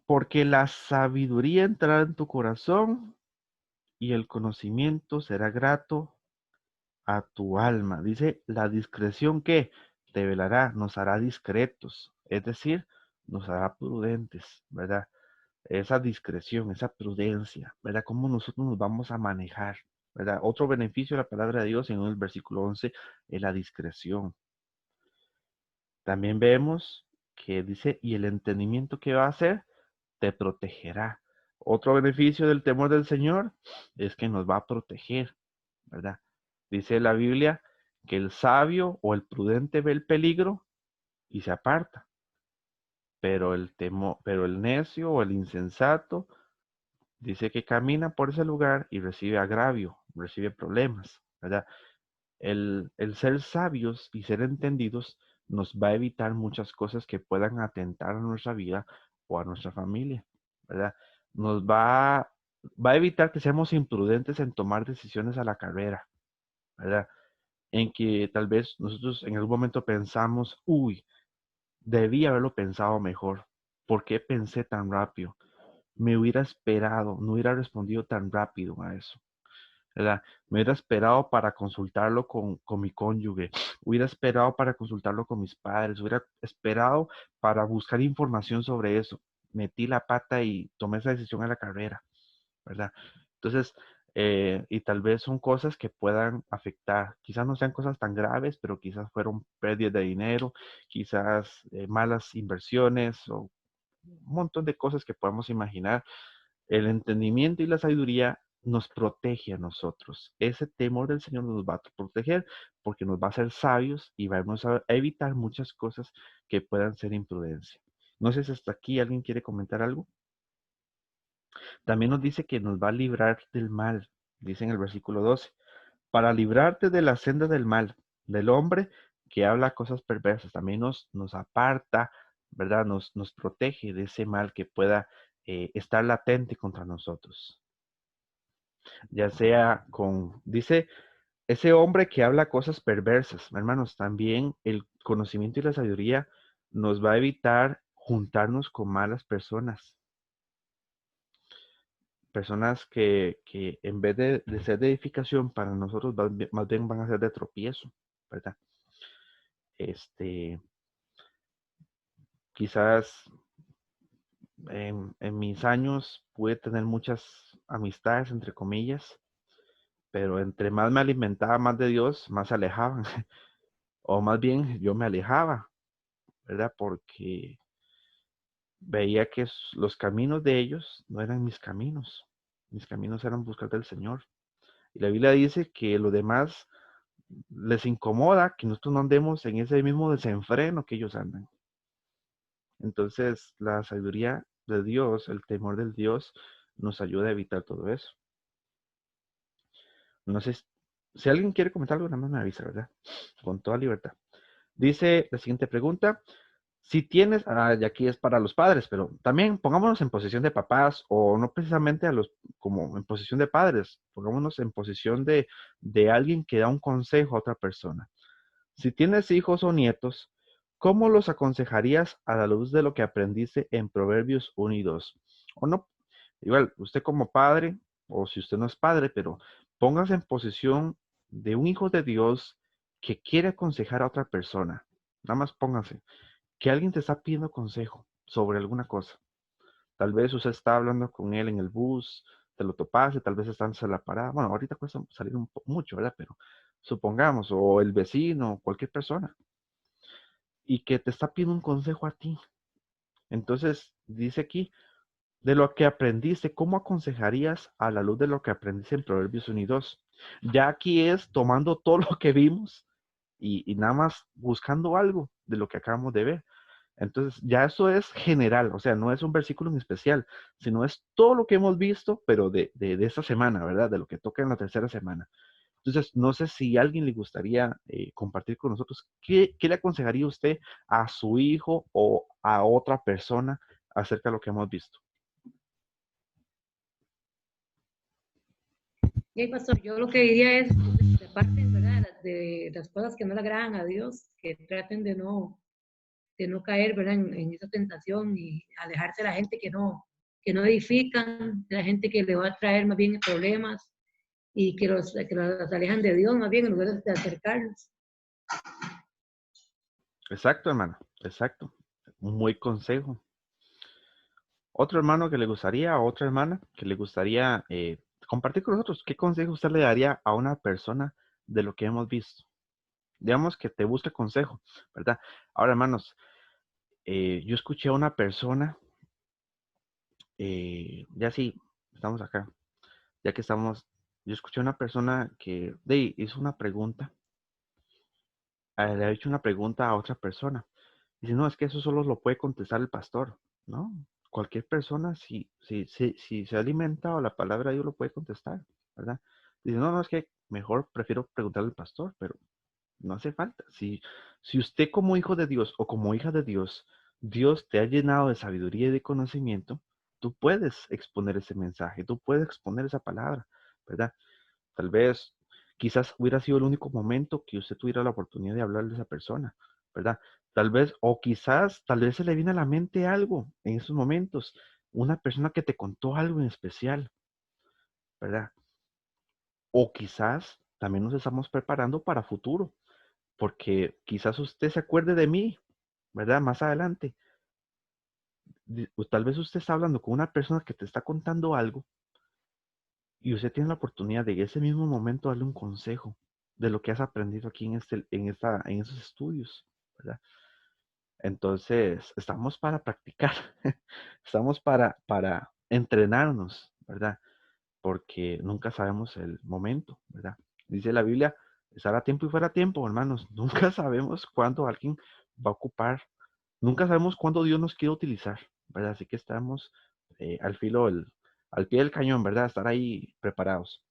Porque la sabiduría entrará en tu corazón y el conocimiento será grato a tu alma. Dice, la discreción que te velará, nos hará discretos, es decir, nos hará prudentes, ¿verdad? Esa discreción, esa prudencia, ¿verdad? Cómo nosotros nos vamos a manejar, ¿verdad? Otro beneficio de la palabra de Dios en el versículo 11 es la discreción. También vemos que dice, y el entendimiento que va a hacer, te protegerá. Otro beneficio del temor del Señor es que nos va a proteger, ¿verdad? Dice la Biblia que el sabio o el prudente ve el peligro y se aparta, pero pero el necio o el insensato dice que camina por ese lugar y recibe agravio, recibe problemas, ¿verdad? El ser sabios y ser entendidos nos va a evitar muchas cosas que puedan atentar a nuestra vida o a nuestra familia, ¿verdad? Nos va a evitar que seamos imprudentes en tomar decisiones a la carrera, ¿verdad? En que tal vez nosotros en algún momento pensamos, uy, debí haberlo pensado mejor. ¿Por qué pensé tan rápido? Me hubiera esperado, no hubiera respondido tan rápido a eso, ¿verdad? Me hubiera esperado para consultarlo con mi cónyuge, hubiera esperado para consultarlo con mis padres, hubiera esperado para buscar información sobre eso. Metí la pata y tomé esa decisión a la carrera, ¿verdad? Entonces, y tal vez son cosas que puedan afectar, quizás no sean cosas tan graves, pero quizás fueron pérdidas de dinero, quizás malas inversiones o un montón de cosas que podemos imaginar. El entendimiento y la sabiduría nos protege a nosotros. Ese temor del Señor nos va a proteger porque nos va a hacer sabios y vamos a evitar muchas cosas que puedan ser imprudencia. No sé si hasta aquí alguien quiere comentar algo. También nos dice que nos va a librar del mal, dice en el versículo 12, para librarte de la senda del mal, del hombre que habla cosas perversas. También nos aparta, ¿verdad? Nos protege de ese mal que pueda estar latente contra nosotros. Ya sea dice, ese hombre que habla cosas perversas, hermanos, también el conocimiento y la sabiduría nos va a evitar juntarnos con malas personas. Personas que en vez de ser de edificación para nosotros, más bien van a ser de tropiezo, ¿verdad? Quizás en mis años pude tener muchas amistades, entre comillas, pero entre más me alimentaba más de Dios, más se alejaban. O más bien yo me alejaba, ¿verdad? Porque veía que los caminos de ellos no eran mis caminos. Mis caminos eran buscar del Señor. Y la Biblia dice que los demás les incomoda que nosotros no andemos en ese mismo desenfreno que ellos andan. Entonces, la sabiduría de Dios, el temor del Dios, nos ayuda a evitar todo eso. No sé si alguien quiere comentar algo, nada más me avisa, ¿verdad? Con toda libertad. Dice la siguiente pregunta. Si tienes, y aquí es para los padres, pero también pongámonos en posición de papás o no precisamente como en posición de padres, pongámonos en posición de alguien que da un consejo a otra persona. Si tienes hijos o nietos, ¿cómo los aconsejarías a la luz de lo que aprendiste en Proverbios 1 y 2? O no, igual, usted como padre, o si usted no es padre, pero póngase en posición de un hijo de Dios que quiere aconsejar a otra persona. Nada más póngase que alguien te está pidiendo consejo sobre alguna cosa. Tal vez usted está hablando con él en el bus, te lo topaste, tal vez están en la parada. Bueno, ahorita cuesta salir mucho, ¿verdad? Pero supongamos, o el vecino, cualquier persona, y que te está pidiendo un consejo a ti. Entonces, dice aquí, de lo que aprendiste, ¿cómo aconsejarías a la luz de lo que aprendiste en Proverbios 1 y 2? Ya aquí es tomando todo lo que vimos y nada más buscando algo de lo que acabamos de ver. Entonces, ya eso es general, o sea, no es un versículo en especial, sino es todo lo que hemos visto, pero de esta semana, ¿verdad? De lo que toca en la tercera semana. Entonces, no sé si a alguien le gustaría compartir con nosotros qué le aconsejaría usted a su hijo o a otra persona acerca de lo que hemos visto. Y pastor, yo lo que diría es, de parte, ¿verdad? De las cosas que no le agradan a Dios, que traten de no caer, ¿verdad? En esa tentación y alejarse de la gente que no edifican, de la gente que le va a traer más bien problemas y que los alejan de Dios más bien en lugar de acercarlos. Exacto, hermano, exacto. Un buen consejo. Otro hermano que le gustaría, o otra hermana que le gustaría compartir con nosotros, ¿qué consejo usted le daría a una persona de lo que hemos visto? Digamos que te busque consejo, ¿verdad? Ahora, hermanos, yo escuché a una persona, ya sí, estamos acá, ya que estamos, yo escuché a una persona que hizo una pregunta, le ha hecho una pregunta a otra persona. Dice, no, es que eso solo lo puede contestar el pastor, ¿no? Cualquier persona, si se ha alimentado la palabra de Dios, lo puede contestar, ¿verdad? Dice, no, no, es que mejor prefiero preguntarle al pastor, pero no hace falta. Si usted como hijo de Dios o como hija de Dios, Dios te ha llenado de sabiduría y de conocimiento, tú puedes exponer ese mensaje, tú puedes exponer esa palabra, ¿verdad? Tal vez, quizás hubiera sido el único momento que usted tuviera la oportunidad de hablarle a esa persona, ¿verdad? Tal vez, o quizás, tal vez se le viene a la mente algo en esos momentos, una persona que te contó algo en especial, ¿verdad? O quizás también nos estamos preparando para futuro, porque quizás usted se acuerde de mí, ¿verdad? Más adelante. O tal vez usted está hablando con una persona que te está contando algo y usted tiene la oportunidad de en ese mismo momento darle un consejo de lo que has aprendido aquí en esos estudios, ¿verdad? Entonces, estamos para practicar, estamos para entrenarnos, ¿verdad? Porque nunca sabemos el momento, ¿verdad? Dice la Biblia, estar a tiempo y fuera a tiempo, hermanos. Nunca sabemos cuándo alguien va a ocupar, nunca sabemos cuándo Dios nos quiere utilizar, ¿verdad? Así que estamos al filo, al pie del cañón, ¿verdad? Estar ahí preparados.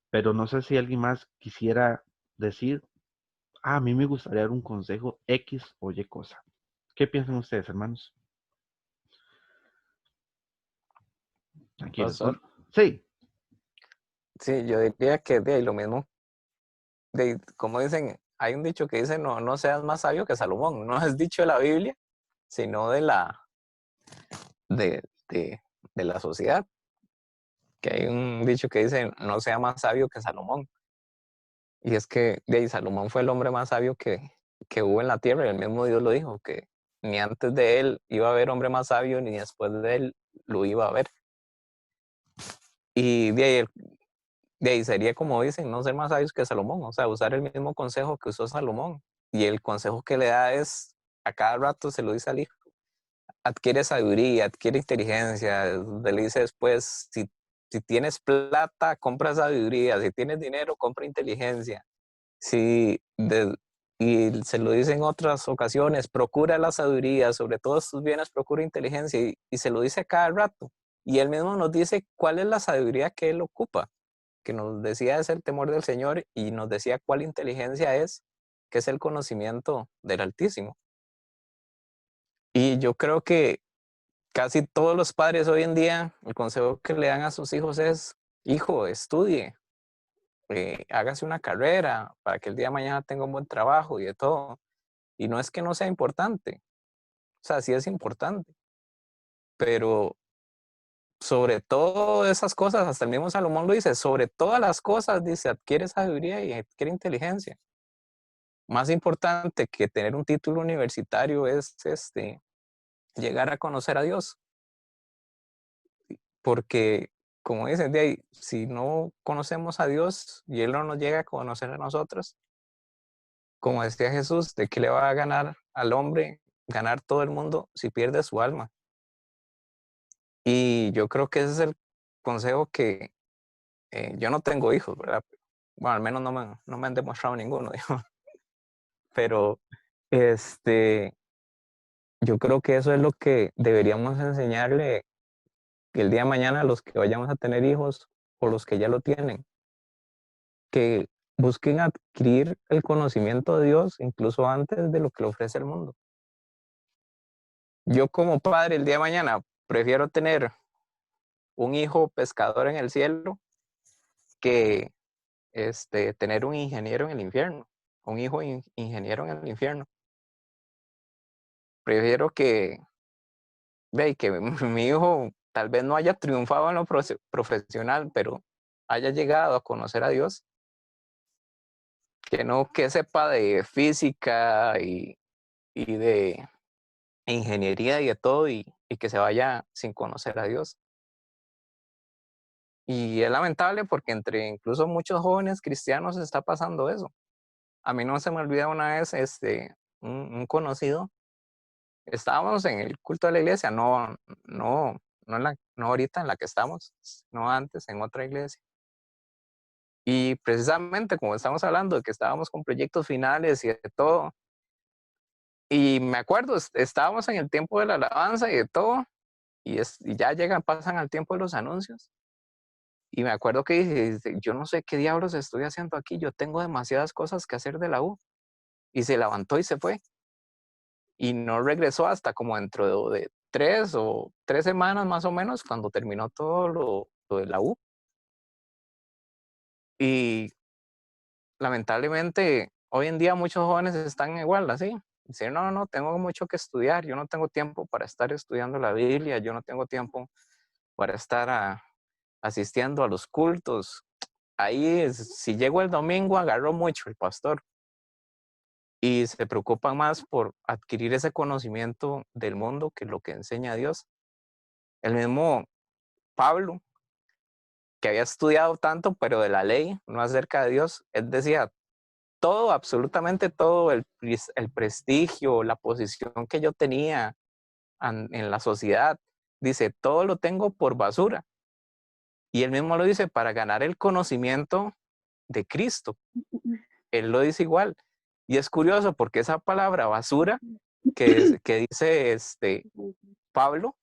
Pero no sé si alguien más quisiera decir, a mí me gustaría dar un consejo X o Y cosa. ¿Qué piensan ustedes, hermanos? Tranquilos, Pastor. Sí, Sí, yo diría que de ahí lo mismo. Como dicen, hay un dicho que dice, no, no seas más sabio que Salomón. No es dicho de la Biblia, sino de, de, de la sociedad. Que hay un dicho que dice, no sea más sabio que Salomón. Y es que de ahí, Salomón fue el hombre más sabio que hubo en la tierra, y el mismo Dios lo dijo, que ni antes de él iba a haber hombre más sabio, ni después de él lo iba a haber. Y de ahí sería como dicen, no ser más sabios que Salomón, o sea, usar el mismo consejo que usó Salomón. Y el consejo que le da es, a cada rato se lo dice al hijo, adquiere sabiduría, adquiere inteligencia, le dice después, si tienes plata, compra sabiduría, si tienes dinero, compra inteligencia. Si y se lo dice en otras ocasiones, procura la sabiduría, sobre todos tus bienes, procura inteligencia, y se lo dice a cada rato. Y él mismo nos dice cuál es la sabiduría que él ocupa, que nos decía es el temor del Señor, y nos decía cuál inteligencia es, que es el conocimiento del Altísimo. Y yo creo que casi todos los padres hoy en día, el consejo que le dan a sus hijos es, hijo, estudie, hágase una carrera para que el día de mañana tenga un buen trabajo y de todo. Y no es que no sea importante, o sea, sí es importante, pero sobre todo esas cosas, hasta el mismo Salomón lo dice, sobre todas las cosas, dice, adquiere sabiduría y adquiere inteligencia. Más importante que tener un título universitario es llegar a conocer a Dios, porque como dicen de ahí, si no conocemos a Dios y Él no nos llega a conocer a nosotros, como decía Jesús, ¿de qué le va a ganar al hombre ganar todo el mundo si pierde su alma? Y yo creo que ese es el consejo que yo no tengo hijos, ¿verdad? Bueno, al menos no me han demostrado ninguno, digo. Pero yo creo que eso es lo que deberíamos enseñarle el día de mañana a los que vayamos a tener hijos o los que ya lo tienen, que busquen adquirir el conocimiento de Dios incluso antes de lo que le ofrece el mundo. Yo como padre el día de mañana prefiero tener un hijo pescador en el cielo que tener un ingeniero en el infierno, un hijo ingeniero en el infierno. Prefiero que mi hijo tal vez no haya triunfado en lo profesional, pero haya llegado a conocer a Dios, que sepa de física y de ingeniería y de todo, y que se vaya sin conocer a Dios. Y es lamentable porque entre incluso muchos jóvenes cristianos está pasando eso. A mí no se me olvida una vez un conocido. Estábamos en el culto de la iglesia, no ahorita en la que estamos, no antes, en otra iglesia. Y precisamente como estamos hablando de que estábamos con proyectos finales y de todo, y me acuerdo, estábamos en el tiempo de la alabanza y de todo, y ya pasan al tiempo de los anuncios. Y me acuerdo que dije, yo no sé qué diablos estoy haciendo aquí, yo tengo demasiadas cosas que hacer de la U. Y se levantó y se fue. Y no regresó hasta como dentro de 3 semanas más o menos, cuando terminó todo lo de la U. Y lamentablemente, hoy en día muchos jóvenes están igual, así. Dicen, no, tengo mucho que estudiar, yo no tengo tiempo para estar estudiando la Biblia, yo no tengo tiempo para estar asistiendo a los cultos. Ahí, si llego el domingo, agarró mucho el pastor. Y se preocupan más por adquirir ese conocimiento del mundo que lo que enseña Dios. El mismo Pablo, que había estudiado tanto, pero de la ley, no acerca de Dios, él decía, todo, absolutamente todo, el prestigio, la posición que yo tenía en la sociedad, dice, todo lo tengo por basura. Y él mismo lo dice, para ganar el conocimiento de Cristo. Él lo dice igual. Y es curioso porque esa palabra basura que dice Pablo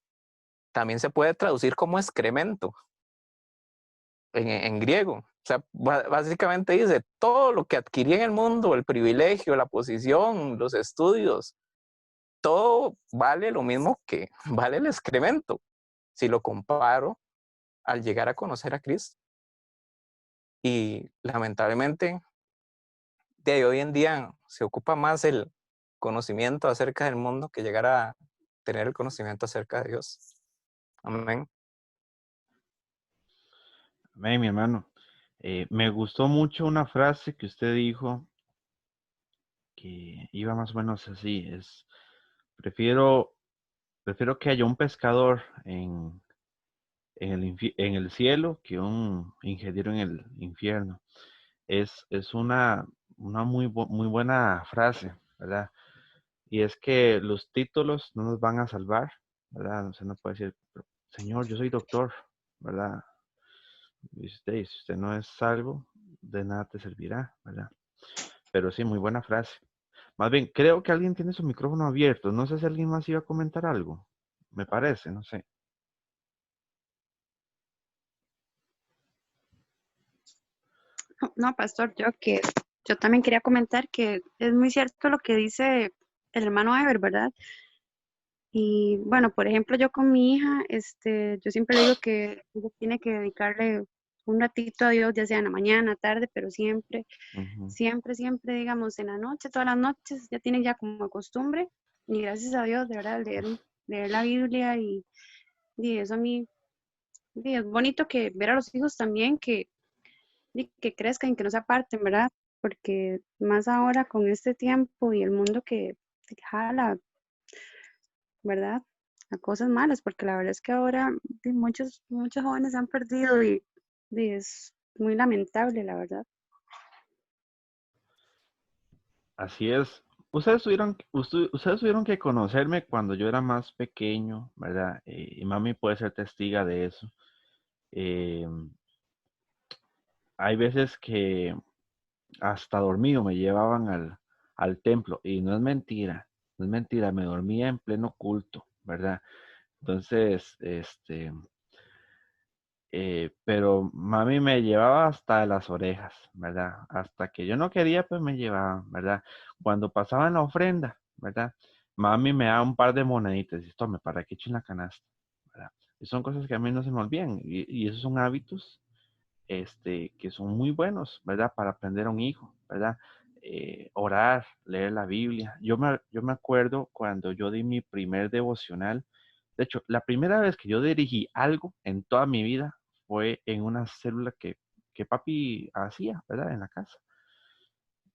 también se puede traducir como excremento en griego. O sea, básicamente dice, todo lo que adquirí en el mundo, el privilegio, la posición, los estudios, todo vale lo mismo que vale el excremento, si lo comparo al llegar a conocer a Cristo. Y lamentablemente, de hoy en día se ocupa más el conocimiento acerca del mundo que llegar a tener el conocimiento acerca de Dios. Amén. Amén, mi hermano. Me gustó mucho una frase que usted dijo que iba más o menos así. Prefiero, prefiero que haya un pescador en el cielo que un ingeniero en el infierno. Es una muy buena frase, ¿verdad? Y es que los títulos no nos van a salvar, ¿verdad? Usted no puede decir, Señor, yo soy doctor, ¿verdad? Y si usted no es salvo, de nada te servirá, ¿verdad? Pero sí, muy buena frase. Más bien, creo que alguien tiene su micrófono abierto. No sé si alguien más iba a comentar algo. Me parece, no sé. No, pastor, yo también quería comentar que es muy cierto lo que dice el hermano Ever, ¿verdad? Y bueno, por ejemplo, yo con mi hija, yo siempre le digo que ella tiene que dedicarle un ratito a Dios, ya sea en la mañana, tarde, pero siempre, Ujú. siempre, digamos, en la noche, todas las noches, ya tiene ya como costumbre, y gracias a Dios, de verdad, leer la Biblia y eso a mí, y es bonito que ver a los hijos también que crezcan, que no se aparten, ¿verdad? Porque más ahora con este tiempo y el mundo que jala, ¿verdad? A cosas malas, porque la verdad es que ahora muchos jóvenes se han perdido y es muy lamentable, la verdad. Así es. Ustedes tuvieron que conocerme cuando yo era más pequeño, ¿verdad? Y mami puede ser testiga de eso. Eh, Hay veces que hasta dormido me llevaban al templo y no es mentira, no es mentira, me dormía en pleno culto, ¿verdad? Entonces, pero mami me llevaba hasta las orejas, ¿verdad? Hasta que yo no quería, pues me llevaban, ¿verdad? Cuando pasaban la ofrenda, ¿verdad? Mami me daba un par de moneditas y dice, tome, para que eche en la canasta, ¿verdad? Y son cosas que a mí no se me olvidan y esos son hábitos, que son muy buenos, ¿verdad? Para aprender a un hijo, ¿verdad? Orar, leer la Biblia. Yo me acuerdo cuando yo di mi primer devocional. De hecho, la primera vez que yo dirigí algo en toda mi vida fue en una célula que papi hacía, ¿verdad? En la casa.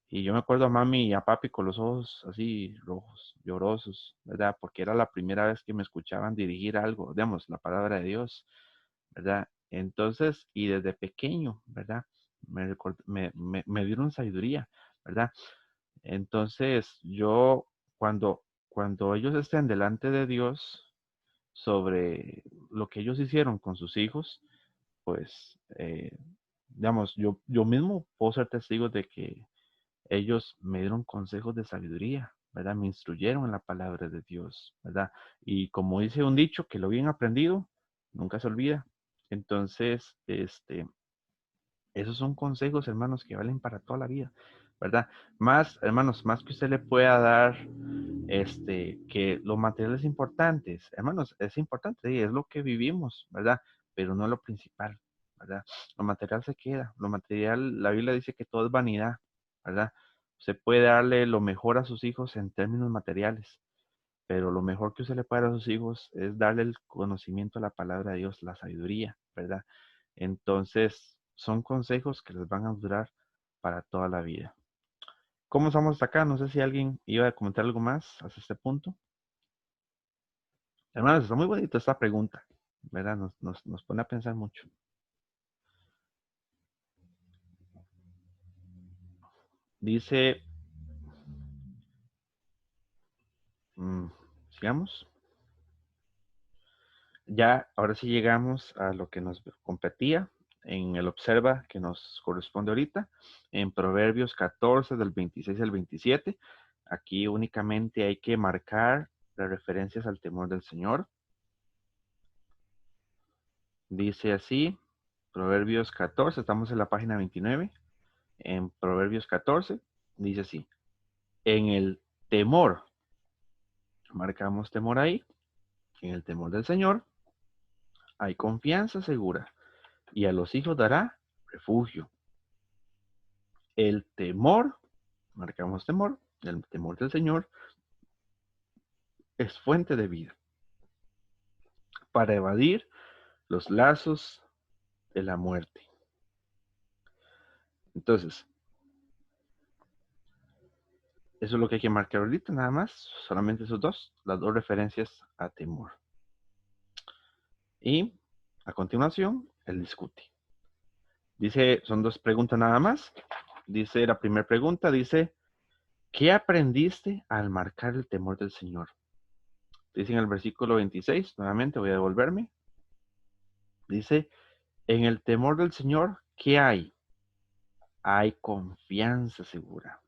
Y yo me acuerdo a mami y a papi con los ojos así rojos, llorosos, ¿verdad? Porque era la primera vez que me escuchaban dirigir algo, digamos, la palabra de Dios, ¿verdad? Entonces, y desde pequeño, ¿verdad? Me dieron sabiduría, ¿verdad? Entonces, cuando ellos estén delante de Dios sobre lo que ellos hicieron con sus hijos, pues, digamos, yo mismo puedo ser testigo de que ellos me dieron consejos de sabiduría, ¿verdad? Me instruyeron en la palabra de Dios, ¿verdad? Y como dice un dicho, que lo bien aprendido nunca se olvida. Entonces, esos son consejos, hermanos, que valen para toda la vida, ¿verdad? Más, hermanos, más que usted le pueda dar, que los materiales importantes, hermanos, es importante, sí, es lo que vivimos, ¿verdad? Pero no es lo principal, ¿verdad? Lo material se queda, lo material, la Biblia dice que todo es vanidad, ¿verdad? Usted puede darle lo mejor a sus hijos en términos materiales, pero lo mejor que usted le puede dar a sus hijos es darle el conocimiento a la palabra de Dios, la sabiduría, ¿verdad? Entonces, son consejos que les van a durar para toda la vida. ¿Cómo estamos hasta acá? No sé si alguien iba a comentar algo más hasta este punto. Hermanos, está muy bonita esta pregunta, ¿verdad? Nos pone a pensar mucho. Dice, sigamos. Ya, ahora sí llegamos a lo que nos competía en el observa que nos corresponde ahorita, en Proverbios 14 del 26 al 27. Aquí únicamente hay que marcar las referencias al temor del Señor. Dice así, Proverbios 14, estamos en la página 29. En Proverbios 14 dice así, en el temor, marcamos temor ahí, en el temor del Señor hay confianza segura y a los hijos dará refugio. El temor, marcamos temor, el temor del Señor es fuente de vida para evadir los lazos de la muerte. Entonces, eso es lo que hay que marcar ahorita, nada más, solamente esos dos, las dos referencias a temor. Y a continuación, él discute. Dice, son dos preguntas nada más. Dice, la primera pregunta, dice, ¿qué aprendiste al marcar el temor del Señor? Dice en el versículo 26, nuevamente voy a devolverme. Dice, en el temor del Señor, ¿qué hay? Hay confianza segura.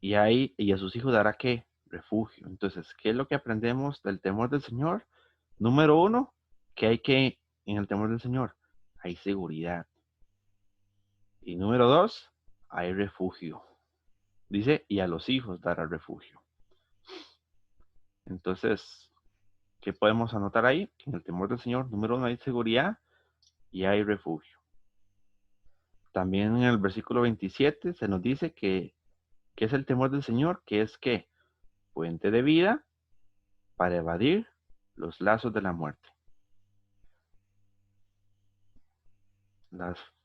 Y a sus hijos dará ¿qué? Refugio. Entonces, ¿qué es lo que aprendemos del temor del Señor? Número uno, en el temor del Señor, hay seguridad. Y número dos, hay refugio. Dice, y a los hijos dará refugio. Entonces, ¿qué podemos anotar ahí? En el temor del Señor, número uno, hay seguridad y hay refugio. También en el versículo 27 se nos dice que ¿qué es el temor del Señor? Que es que fuente de vida para evadir los lazos de la muerte.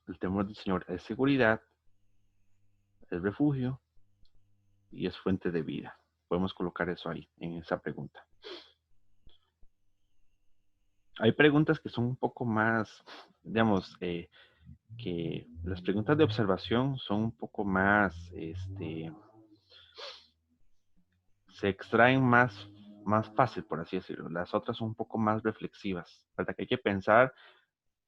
El temor del Señor es seguridad, es refugio y es fuente de vida. Podemos colocar eso ahí, en esa pregunta. Hay preguntas que son un poco más, digamos, que las preguntas de observación son un poco más, se extraen más fácil, por así decirlo. Las otras son un poco más reflexivas, ¿verdad? Que hay que pensar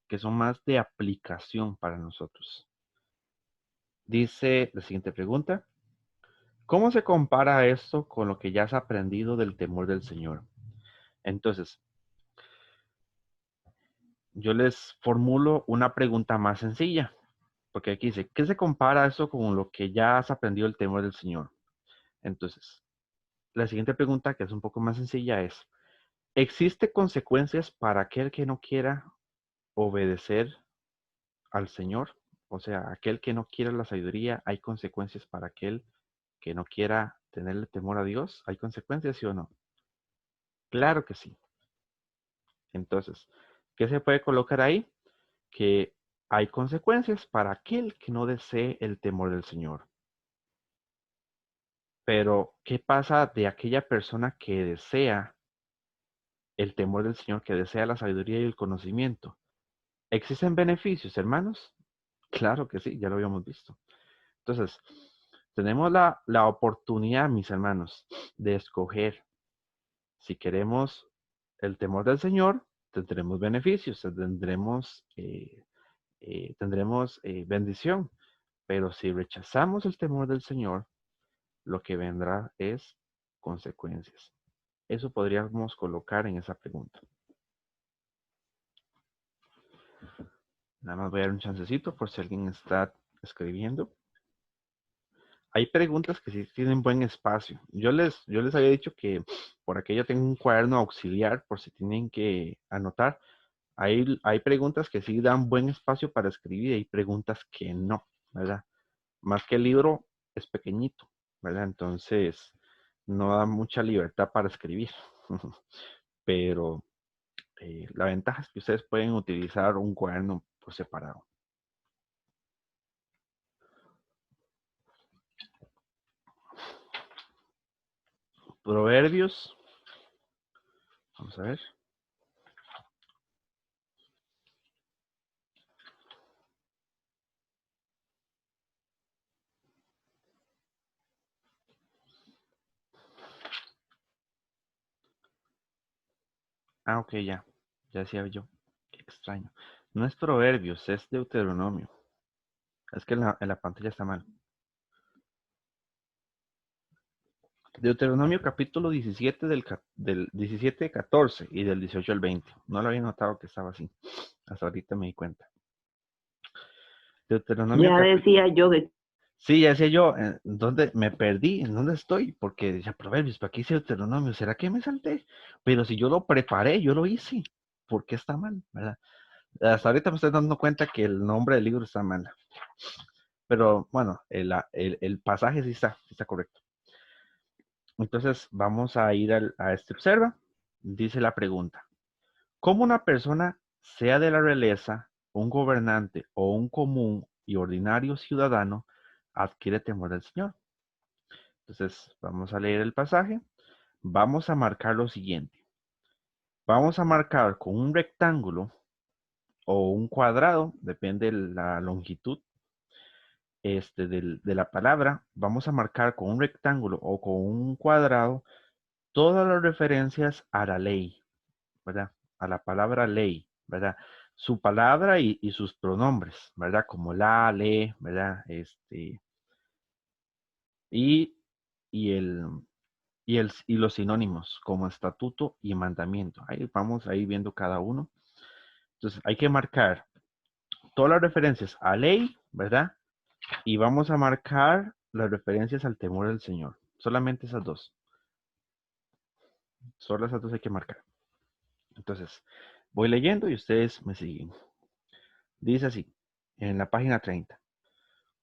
que son más de aplicación para nosotros. Dice la siguiente pregunta. ¿Cómo se compara esto con lo que ya has aprendido del temor del Señor? Entonces, yo les formulo una pregunta más sencilla, porque aquí dice, ¿qué se compara esto con lo que ya has aprendido del temor del Señor? Entonces, la siguiente pregunta, que es un poco más sencilla, es, ¿existe consecuencias para aquel que no quiera obedecer al Señor? O sea, aquel que no quiera la sabiduría, ¿hay consecuencias para aquel que no quiera tenerle temor a Dios? ¿Hay consecuencias, sí o no? Claro que sí. Entonces, ¿qué se puede colocar ahí? Que hay consecuencias para aquel que no desee el temor del Señor. Pero, ¿qué pasa de aquella persona que desea el temor del Señor, que desea la sabiduría y el conocimiento? ¿Existen beneficios, hermanos? Claro que sí, ya lo habíamos visto. Entonces, tenemos la oportunidad, mis hermanos, de escoger si queremos el temor del Señor, tendremos beneficios, tendremos bendición. Pero si rechazamos el temor del Señor, lo que vendrá es consecuencias. Eso podríamos colocar en esa pregunta. Nada más voy a dar un chancecito por si alguien está escribiendo. Hay preguntas que sí tienen buen espacio. Yo les había dicho que por aquí yo tengo un cuaderno auxiliar por si tienen que anotar. Hay preguntas que sí dan buen espacio para escribir y hay preguntas que no, ¿verdad? Más que el libro es pequeñito, ¿verdad? Entonces no da mucha libertad para escribir. Pero la ventaja es que ustedes pueden utilizar un cuaderno por separado. Proverbios. Vamos a ver. Ah, ok, ya. Ya decía yo. Qué extraño. No es Proverbios, es Deuteronomio. Es que en la pantalla está mal. Deuteronomio capítulo 17 del 17, 14 y del 18 al 20. No lo había notado que estaba así. Hasta ahorita me di cuenta. Deuteronomio Ya capítulo... decía yo de Sí, ya decía yo, ¿en dónde me perdí? ¿En dónde estoy? Porque decía Proverbios, ¿para qué hice Deuteronomio? ¿Será que me salté? Pero si yo lo preparé, yo lo hice. ¿Por qué está mal? ¿Verdad? Hasta ahorita me estoy dando cuenta que el nombre del libro está mal. Pero bueno, el pasaje sí está correcto. Entonces vamos a ir a este observa. Dice la pregunta. ¿Cómo una persona, sea de la realeza, un gobernante o un común y ordinario ciudadano, adquiere temor del Señor? Entonces vamos a leer el pasaje. Vamos a marcar lo siguiente. Vamos a marcar con un rectángulo o un cuadrado, depende de la longitud de la palabra. Vamos a marcar con un rectángulo o con un cuadrado todas las referencias a la ley, ¿verdad? A la palabra ley, ¿verdad? Su palabra y sus pronombres, ¿verdad? Como la, le, ¿verdad? Y, y, el, y los sinónimos como estatuto y mandamiento. Ahí vamos ahí viendo cada uno. Entonces hay que marcar todas las referencias a ley, ¿verdad? Y vamos a marcar las referencias al temor del Señor. Solamente esas dos. Solo esas dos hay que marcar. Entonces, voy leyendo y ustedes me siguen. Dice así, en la página 30.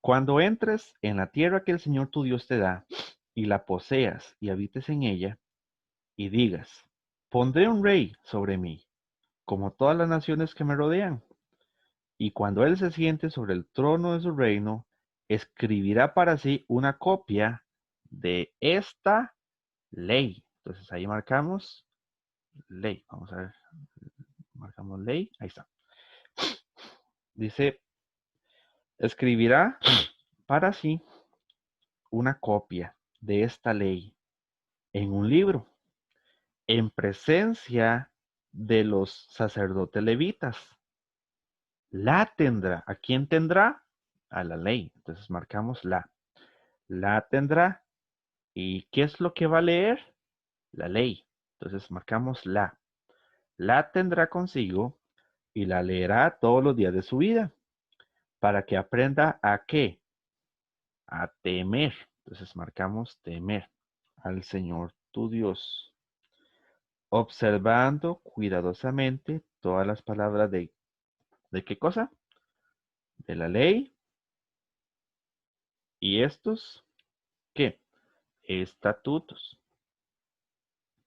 Cuando entres en la tierra que el Señor tu Dios te da, y la poseas y habites en ella, y digas, pondré un rey sobre mí, como todas las naciones que me rodean. Y cuando él se siente sobre el trono de su reino, escribirá para sí una copia de esta ley. Entonces ahí marcamos ley. Vamos a ver, marcamos ley. Ahí está. Dice, escribirá para sí una copia de esta ley en un libro, en presencia de los sacerdotes levitas. La tendrá. ¿A quién tendrá? A la ley. Entonces marcamos la. La tendrá. ¿Y qué es lo que va a leer? La ley. Entonces marcamos la. La tendrá consigo y la leerá todos los días de su vida para que aprenda a qué? A temer. Entonces marcamos temer al Señor tu Dios, observando cuidadosamente todas las palabras ¿de qué cosa? De la ley y estos, ¿qué? Estatutos.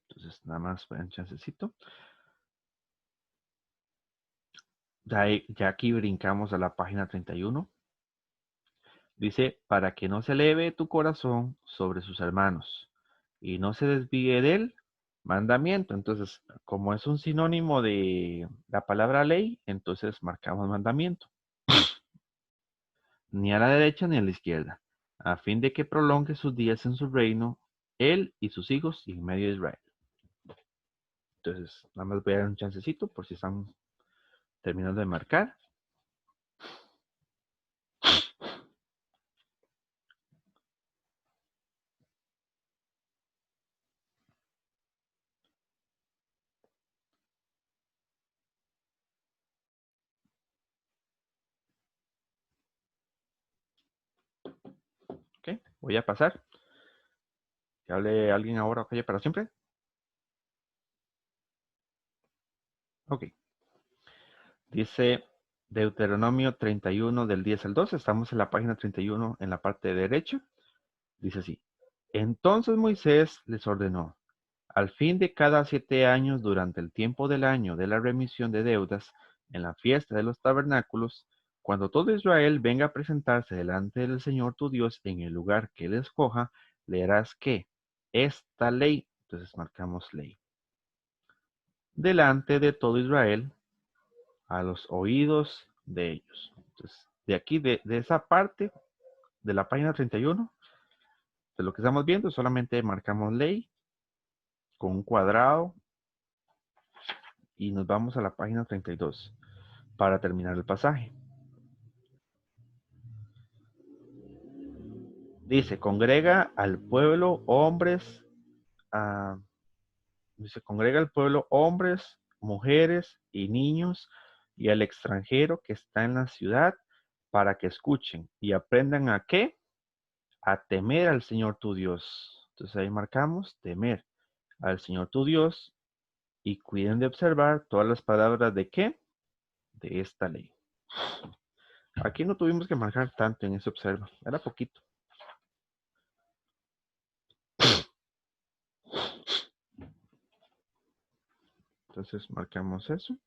Entonces nada más un chancecito. Ya aquí brincamos a la página 31. Dice, para que no se eleve tu corazón sobre sus hermanos y no se desvíe del mandamiento. Entonces, como es un sinónimo de la palabra ley, entonces marcamos mandamiento. Ni a la derecha ni a la izquierda, a fin de que prolongue sus días en su reino, él y sus hijos y en medio de Israel. Entonces, nada más voy a dar un chancecito por si están terminando de marcar. Ok, voy a pasar. Que hable alguien ahora o calle para siempre. Ok. Dice Deuteronomio 31 del 10 al 12. Estamos en la página 31 en la parte derecha. Dice así. Entonces Moisés les ordenó, al fin de cada 7 años durante el tiempo del año de la remisión de deudas, en la fiesta de los tabernáculos, cuando todo Israel venga a presentarse delante del Señor tu Dios en el lugar que él escoja, leerás que esta ley, entonces marcamos ley, delante de todo Israel, a los oídos de ellos. Entonces, de aquí, de esa parte de la página 31, de lo que estamos viendo, solamente marcamos ley con un cuadrado y nos vamos a la página 32 para terminar el pasaje. Dice, congrega al pueblo hombres, congrega al pueblo hombres, mujeres y niños y al extranjero que está en la ciudad para que escuchen y aprendan a ¿qué? A temer al Señor tu Dios. Entonces ahí marcamos temer al Señor tu Dios y cuiden de observar todas las palabras de ¿qué? De esta ley. Aquí no tuvimos que marcar tanto en ese observa, era poquito. Entonces marcamos eso.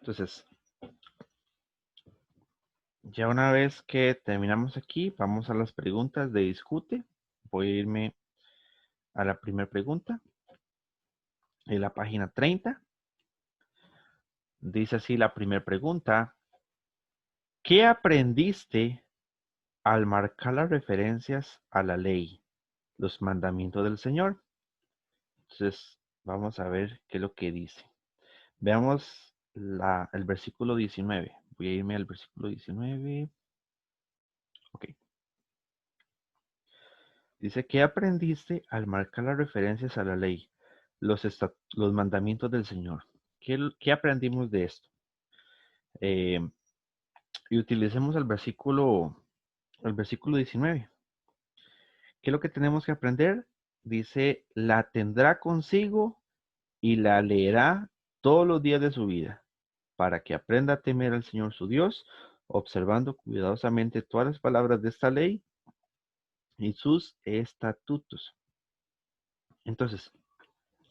Entonces, ya una vez que terminamos aquí, vamos a las preguntas de discute. Voy a irme a la primera pregunta. En la página 30. Dice así la primera pregunta. ¿Qué aprendiste al marcar las referencias a la ley, los mandamientos del Señor? Entonces, vamos a ver qué es lo que dice. Veamos el versículo 19. Voy a irme al versículo 19. Ok. Dice, ¿qué aprendiste al marcar las referencias a la ley, los mandamientos del Señor? ¿Qué aprendimos de esto? Y utilicemos el versículo 19. ¿Qué es lo que tenemos que aprender? Dice, la tendrá consigo y la leerá todos los días de su vida, para que aprenda a temer al Señor su Dios, observando cuidadosamente todas las palabras de esta ley y sus estatutos. Entonces,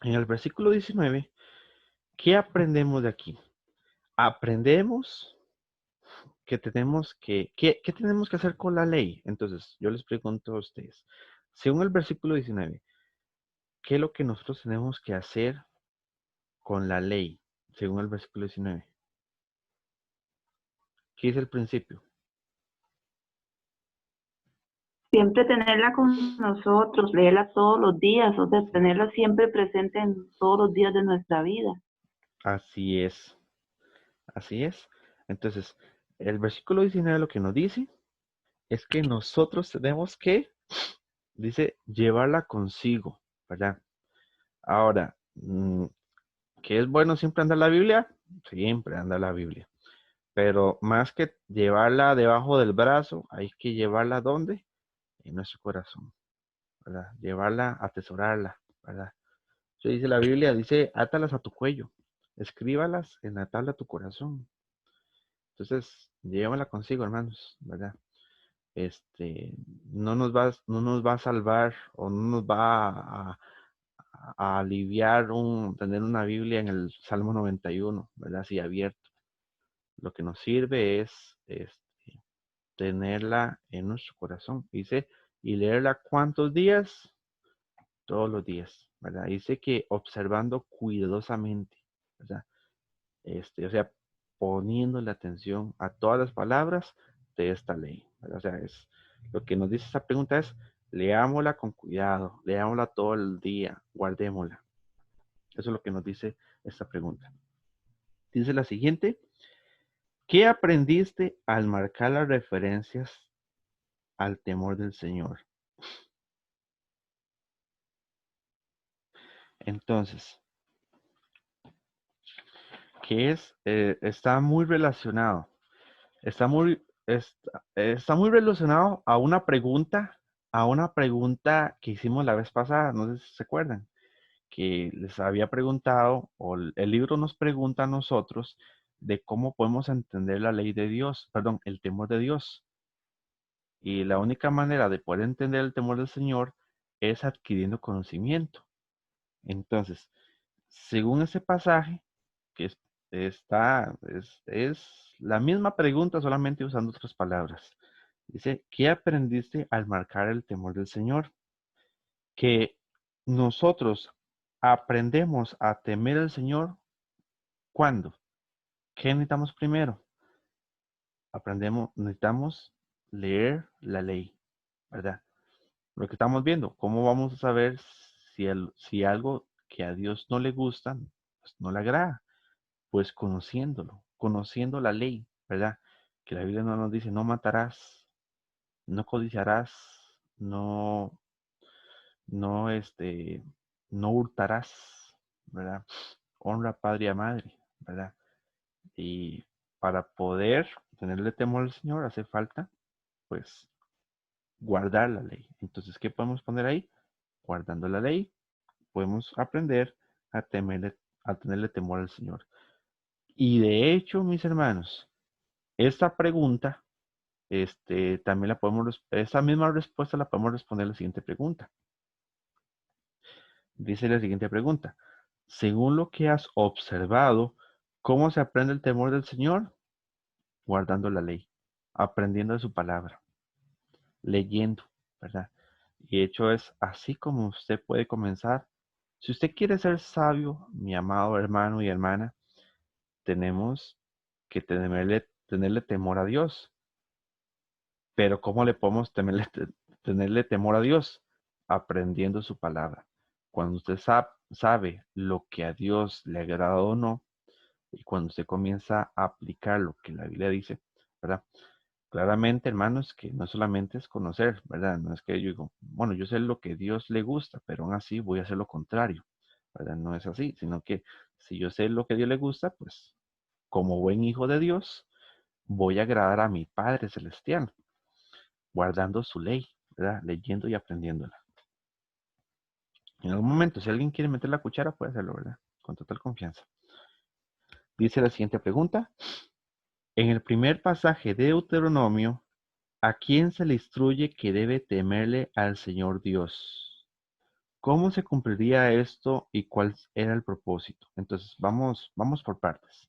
en el versículo 19, ¿qué aprendemos de aquí? Aprendemos que tenemos ¿qué tenemos que hacer con la ley? Entonces, yo les pregunto a ustedes, según el versículo 19, ¿qué es lo que nosotros tenemos que hacer con la ley? Según el versículo 19. ¿Qué es el principio? Siempre tenerla con nosotros, leerla todos los días, o sea, tenerla siempre presente en todos los días de nuestra vida. Así es. Así es. Entonces, el versículo 19 lo que nos dice es que nosotros tenemos que, dice, llevarla consigo, ¿verdad? Ahora, ¿qué es bueno siempre andar la Biblia? Siempre andar la Biblia. Pero más que llevarla debajo del brazo, hay que llevarla ¿dónde? En nuestro corazón, ¿verdad? Llevarla, atesorarla, ¿verdad? Eso dice la Biblia, dice, átalas a tu cuello, escríbalas en la tabla de tu corazón. Entonces, llévala consigo, hermanos, ¿verdad? No nos va a salvar o no nos va a aliviar tener una Biblia en el Salmo 91, ¿verdad? Así abierto. Lo que nos sirve es tenerla en nuestro corazón. Dice, y leerla ¿cuántos días? Todos los días, ¿verdad? Dice que observando cuidadosamente, ¿verdad? O sea, poniéndole atención a todas las palabras de esta ley, ¿verdad? O sea, lo que nos dice esta pregunta es, leámosla con cuidado, leámosla todo el día, guardémosla. Eso es lo que nos dice esta pregunta. Dice la siguiente, ¿qué aprendiste al marcar las referencias al temor del Señor? Entonces, está muy relacionado. Está muy relacionado a una pregunta que hicimos la vez pasada, no sé si se acuerdan, que les había preguntado, o el libro nos pregunta a nosotros de cómo podemos entender la ley de Dios, perdón, el temor de Dios. Y la única manera de poder entender el temor del Señor es adquiriendo conocimiento. Entonces, según ese pasaje, que es la misma pregunta, solamente usando otras palabras. Dice, ¿qué aprendiste al marcar el temor del Señor? Que nosotros aprendemos a temer al Señor, ¿cuándo? ¿qué necesitamos primero? Necesitamos leer la ley, ¿verdad? Lo que estamos viendo, ¿cómo vamos a saber si algo que a Dios no le gusta, pues no le agrada? Pues conociéndolo, conociendo la ley, ¿verdad? Que la Biblia no nos dice, no matarás, no codiciarás, no, no, no hurtarás, ¿verdad? Honra a padre y a madre, ¿verdad? Y para poder tenerle temor al Señor hace falta, pues, guardar la ley. Entonces, ¿qué podemos poner ahí? Guardando la ley, podemos aprender a tenerle temor al Señor. Y de hecho, mis hermanos, esta pregunta, también esa misma respuesta la podemos responder a la siguiente pregunta. Dice la siguiente pregunta. Según lo que has observado, ¿cómo se aprende el temor del Señor? Guardando la ley, aprendiendo de su palabra, leyendo, ¿verdad? Y de hecho es así como usted puede comenzar. Si usted quiere ser sabio, mi amado hermano y hermana, tenemos que tenerle temor a Dios. Pero ¿cómo le podemos tenerle temor a Dios? Aprendiendo su palabra. Cuando usted sabe lo que a Dios le agrada o no, y cuando usted comienza a aplicar lo que la Biblia dice, ¿verdad? Claramente, hermanos, que no solamente es conocer, ¿verdad? No es que yo digo, bueno, yo sé lo que a Dios le gusta, pero aún así voy a hacer lo contrario, ¿verdad? No es así, sino que si yo sé lo que a Dios le gusta, pues como buen hijo de Dios, voy a agradar a mi Padre Celestial, guardando su ley, ¿verdad? Leyendo y aprendiéndola. En algún momento, si alguien quiere meter la cuchara, puede hacerlo, ¿verdad? Con total confianza. Dice la siguiente pregunta. En el primer pasaje de Deuteronomio, ¿a quién se le instruye que debe temerle al Señor Dios? ¿Cómo se cumpliría esto y cuál era el propósito? Entonces, vamos por partes.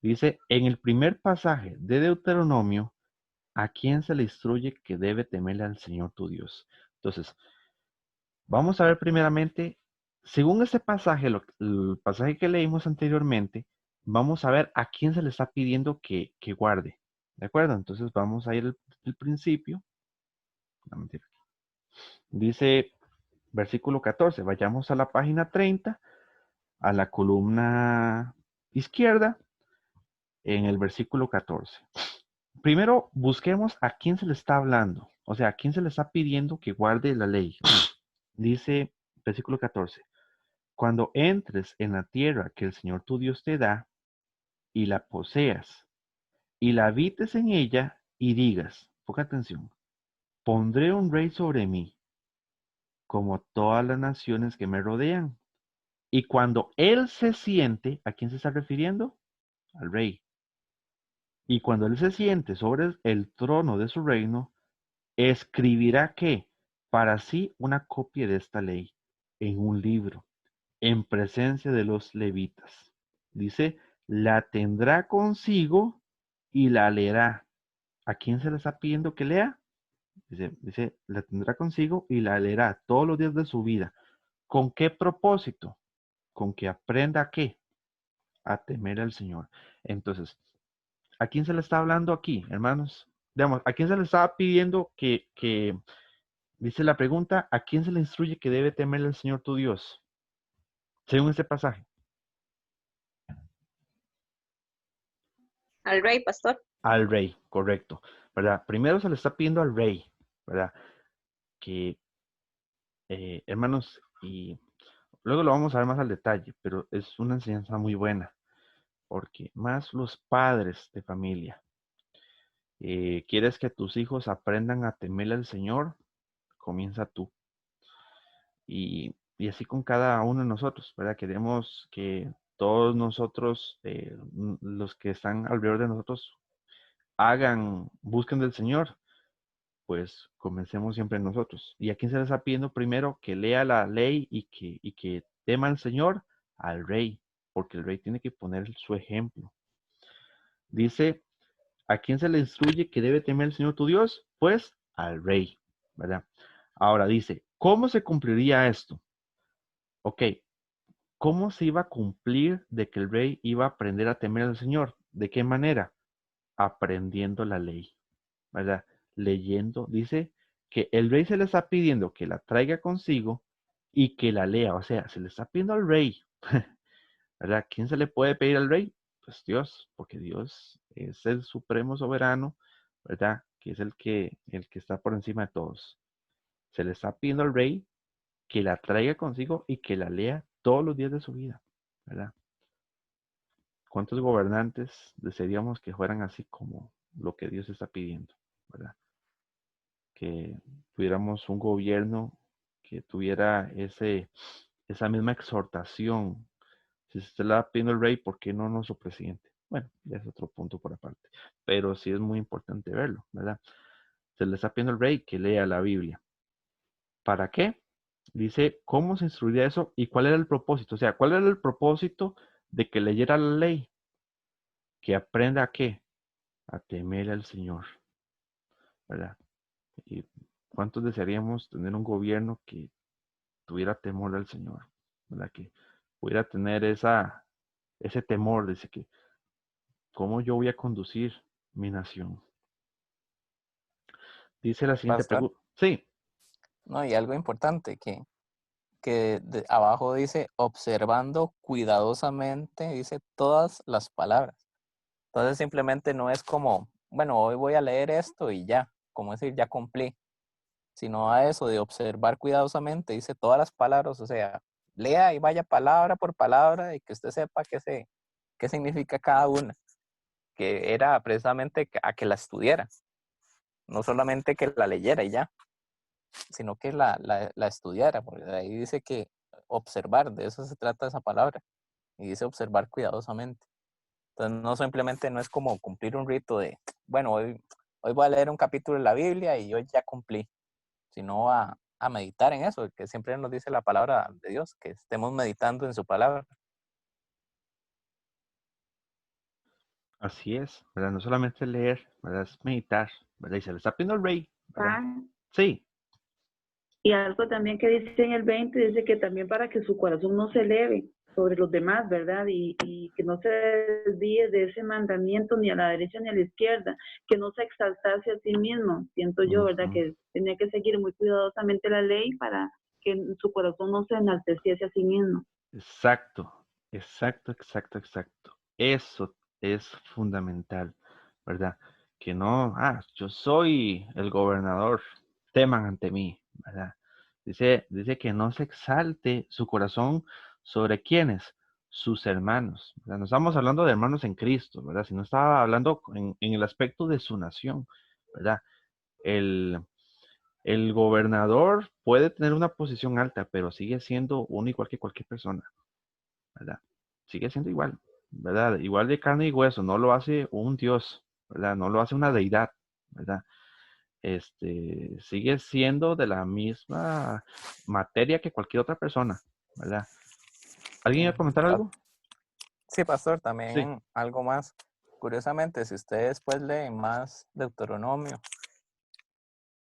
Dice, en el primer pasaje de Deuteronomio, ¿a quién se le instruye que debe temerle al Señor tu Dios? Entonces, vamos a ver primeramente, según ese pasaje, el pasaje que leímos anteriormente, vamos a ver a quién se le está pidiendo que guarde. ¿De acuerdo? Entonces vamos a ir al principio. No, mentira. Dice versículo 14, vayamos a la página 30, a la columna izquierda, en el versículo 14. Primero, busquemos a quién se le está hablando, o sea, a quién se le está pidiendo que guarde la ley. Dice, versículo 14, cuando entres en la tierra que el Señor tu Dios te da, y la poseas, y la habites en ella, y digas, ponga atención, pondré un rey sobre mí, como todas las naciones que me rodean. Y cuando él se siente, ¿a quién se está refiriendo? Al rey. Y cuando él se siente sobre el trono de su reino, escribirá que para sí una copia de esta ley en un libro, en presencia de los levitas. Dice, la tendrá consigo y la leerá. ¿A quién se le está pidiendo que lea? Dice, la tendrá consigo y la leerá todos los días de su vida. ¿Con qué propósito? Con que aprenda a qué? A temer al Señor. Entonces, ¿a quién se le está hablando aquí, hermanos? Digamos, ¿a quién se le está pidiendo dice la pregunta, ¿a quién se le instruye que debe temer al Señor tu Dios? Según este pasaje. Al rey, pastor. Al rey, correcto, ¿verdad? Primero se le está pidiendo al rey, ¿verdad? Que, hermanos, y luego lo vamos a ver más al detalle, pero es una enseñanza muy buena, porque más los padres de familia, quieres que tus hijos aprendan a temerle al Señor, comienza tú. Y así con cada uno de nosotros, ¿verdad? Queremos que todos nosotros, los que están alrededor de nosotros, busquen del Señor, pues comencemos siempre nosotros. ¿Y a quién se les está pidiendo primero que lea la ley y que tema al Señor? Al rey, porque el rey tiene que poner su ejemplo. Dice, ¿a quién se le instruye que debe temer al Señor tu Dios? Pues al rey, ¿verdad? Ahora dice, ¿cómo se cumpliría esto? Ok, ¿cómo se iba a cumplir de que el rey iba a aprender a temer al Señor? ¿De qué manera? Aprendiendo la ley, ¿verdad? Leyendo. Dice que el rey se le está pidiendo que la traiga consigo y que la lea. O sea, se le está pidiendo al rey, ¿verdad? ¿Quién se le puede pedir al rey? Pues Dios, porque Dios es el supremo soberano, ¿verdad? Que es el que está por encima de todos. Se le está pidiendo al rey que la traiga consigo y que la lea todos los días de su vida, ¿verdad? ¿Cuántos gobernantes desearíamos que fueran así como lo que Dios está pidiendo, ¿verdad? Que tuviéramos un gobierno que tuviera esa misma exhortación. Si se le está pidiendo el rey, ¿por qué no nuestro presidente? Bueno, ya es otro punto por aparte. Pero sí es muy importante verlo, ¿verdad? Se le está pidiendo al rey que lea la Biblia. ¿Para qué? Dice, ¿cómo se instruiría eso? ¿Y cuál era el propósito? O sea, ¿cuál era el propósito de que leyera la ley? Que aprenda a qué? A temer al Señor, ¿verdad? ¿Y cuántos desearíamos tener un gobierno que tuviera temor al Señor, ¿verdad? Que pudiera tener ese temor, dice que, ¿cómo yo voy a conducir mi nación? Dice la siguiente Pastor. pregunta. Sí, No, y algo importante que abajo dice, observando cuidadosamente, dice todas las palabras. Entonces simplemente no es como, bueno, hoy voy a leer esto y ya, como decir, ya cumplí, sino a eso de observar cuidadosamente, dice todas las palabras, o sea, lea y vaya palabra por palabra y que usted sepa qué significa cada una, que era precisamente a que la estudiara, no solamente que la leyera y ya, sino que la estudiara, porque ahí dice que observar, de eso se trata esa palabra, y dice observar cuidadosamente. Entonces no simplemente no es como cumplir un rito de, bueno, hoy voy a leer un capítulo de la Biblia y hoy ya cumplí, sino a meditar en eso, que siempre nos dice la palabra de Dios, que estemos meditando en su palabra. así es, ¿verdad? No solamente leer, ¿verdad? Es meditar, ¿verdad? Y se le está pidiendo al rey, ¿verdad? Ah, Sí, y algo también que dice en el 20, dice que también para que su corazón no se eleve sobre los demás, ¿verdad? Y que no se desvíe de ese mandamiento ni a la derecha ni a la izquierda, que no se exaltase a sí mismo, siento yo, ¿verdad? ujú. Que tenía que seguir muy cuidadosamente la ley para que su corazón no se enalteciese a sí mismo. Exacto, exacto, exacto, exacto. Eso es fundamental, ¿verdad? Que no, yo soy el gobernador, teman ante mí, ¿verdad? Dice que no se exalte su corazón sobre quiénes, sus hermanos, ¿verdad? No estamos hablando de hermanos en Cristo, ¿verdad? Sino estaba hablando en el aspecto de su nación, ¿verdad? El, el gobernador puede tener una posición alta, pero sigue siendo uno igual que cualquier persona, ¿verdad? Sigue siendo igual, ¿verdad? Igual de carne y hueso, no lo hace un Dios, ¿verdad? No lo hace una deidad, ¿verdad? Sigue siendo de la misma materia que cualquier otra persona, ¿verdad? ¿Alguien iba a comentar algo? Sí, pastor, Sí. también algo más. Curiosamente, si ustedes después leen más Deuteronomio,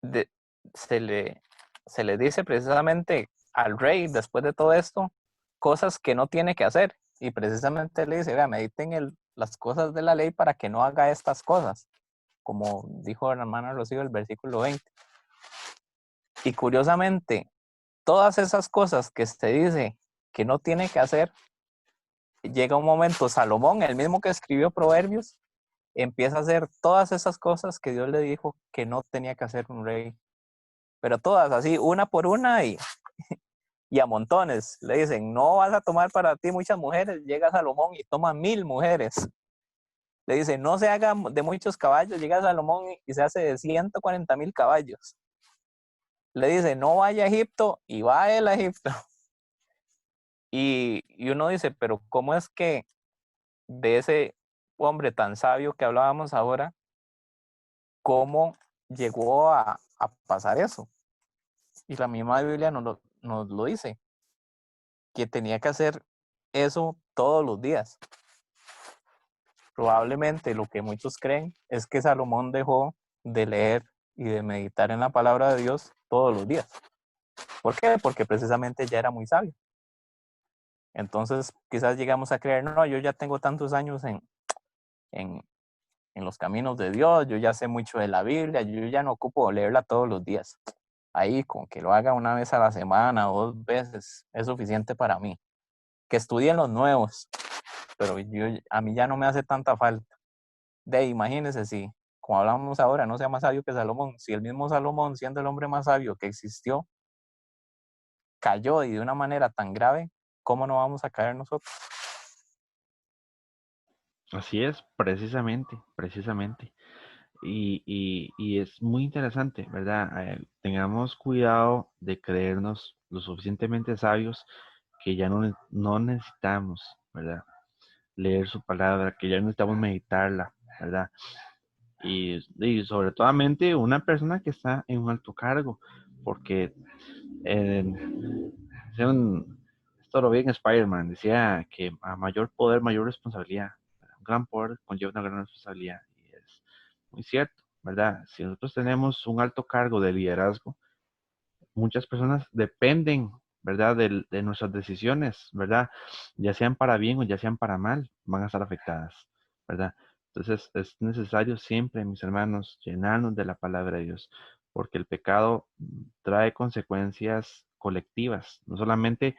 de- se le, se le dice precisamente al rey, después de todo esto, cosas que no tiene que hacer. Y precisamente le dice, vea, mediten las cosas de la ley para que no haga estas cosas, como dijo la hermana Rocío el versículo 20. Y curiosamente, todas esas cosas que se dice que no tiene que hacer, llega un momento, Salomón, el mismo que escribió Proverbios, empieza a hacer todas esas cosas que Dios le dijo que no tenía que hacer un rey. Pero todas así, una por una y a montones. Le dicen, no vas a tomar para ti muchas mujeres. Llega Salomón y toma 1000 mujeres. Le dicen, no se haga de muchos caballos. Llega Salomón y se hace de 140,000 caballos. Le dice, no vaya a Egipto y va él a Egipto. Y uno dice, pero ¿cómo es que de ese hombre tan sabio que hablábamos ahora, cómo llegó a pasar eso? Y la misma Biblia nos lo dice, que tenía que hacer eso todos los días. Probablemente lo que muchos creen es que Salomón dejó de leer y de meditar en la palabra de Dios todos los días. ¿Por qué? Porque precisamente ya era muy sabio. Entonces quizás llegamos a creer, no, yo ya tengo tantos años en, en los caminos de Dios, yo ya sé mucho de la Biblia, yo ya no ocupo leerla todos los días. Ahí, con que lo haga una vez a la semana o 2 veces, es suficiente para mí. Que estudien los nuevos, pero a mí ya no me hace tanta falta. Imagínense si, como hablamos ahora, no sea más sabio que Salomón. Si el mismo Salomón, siendo el hombre más sabio que existió, cayó y de una manera tan grave, ¿cómo no vamos a caer nosotros? Así es, precisamente. Y es muy interesante, ¿verdad? Tengamos cuidado de creernos lo suficientemente sabios que ya no necesitamos, ¿verdad? Leer su palabra, que ya no necesitamos meditarla, ¿verdad? Y sobre todo una persona que está en un alto cargo, porque esto lo vi en Spider-Man, decía que a mayor poder, mayor responsabilidad. Un gran poder conlleva una gran responsabilidad. Y es muy cierto, ¿verdad? Si nosotros tenemos un alto cargo de liderazgo, muchas personas dependen, ¿verdad? De nuestras decisiones, ¿verdad? Ya sean para bien o ya sean para mal, van a estar afectadas, ¿verdad? Entonces es necesario siempre, mis hermanos, llenarnos de la palabra de Dios, porque el pecado trae consecuencias colectivas, no solamente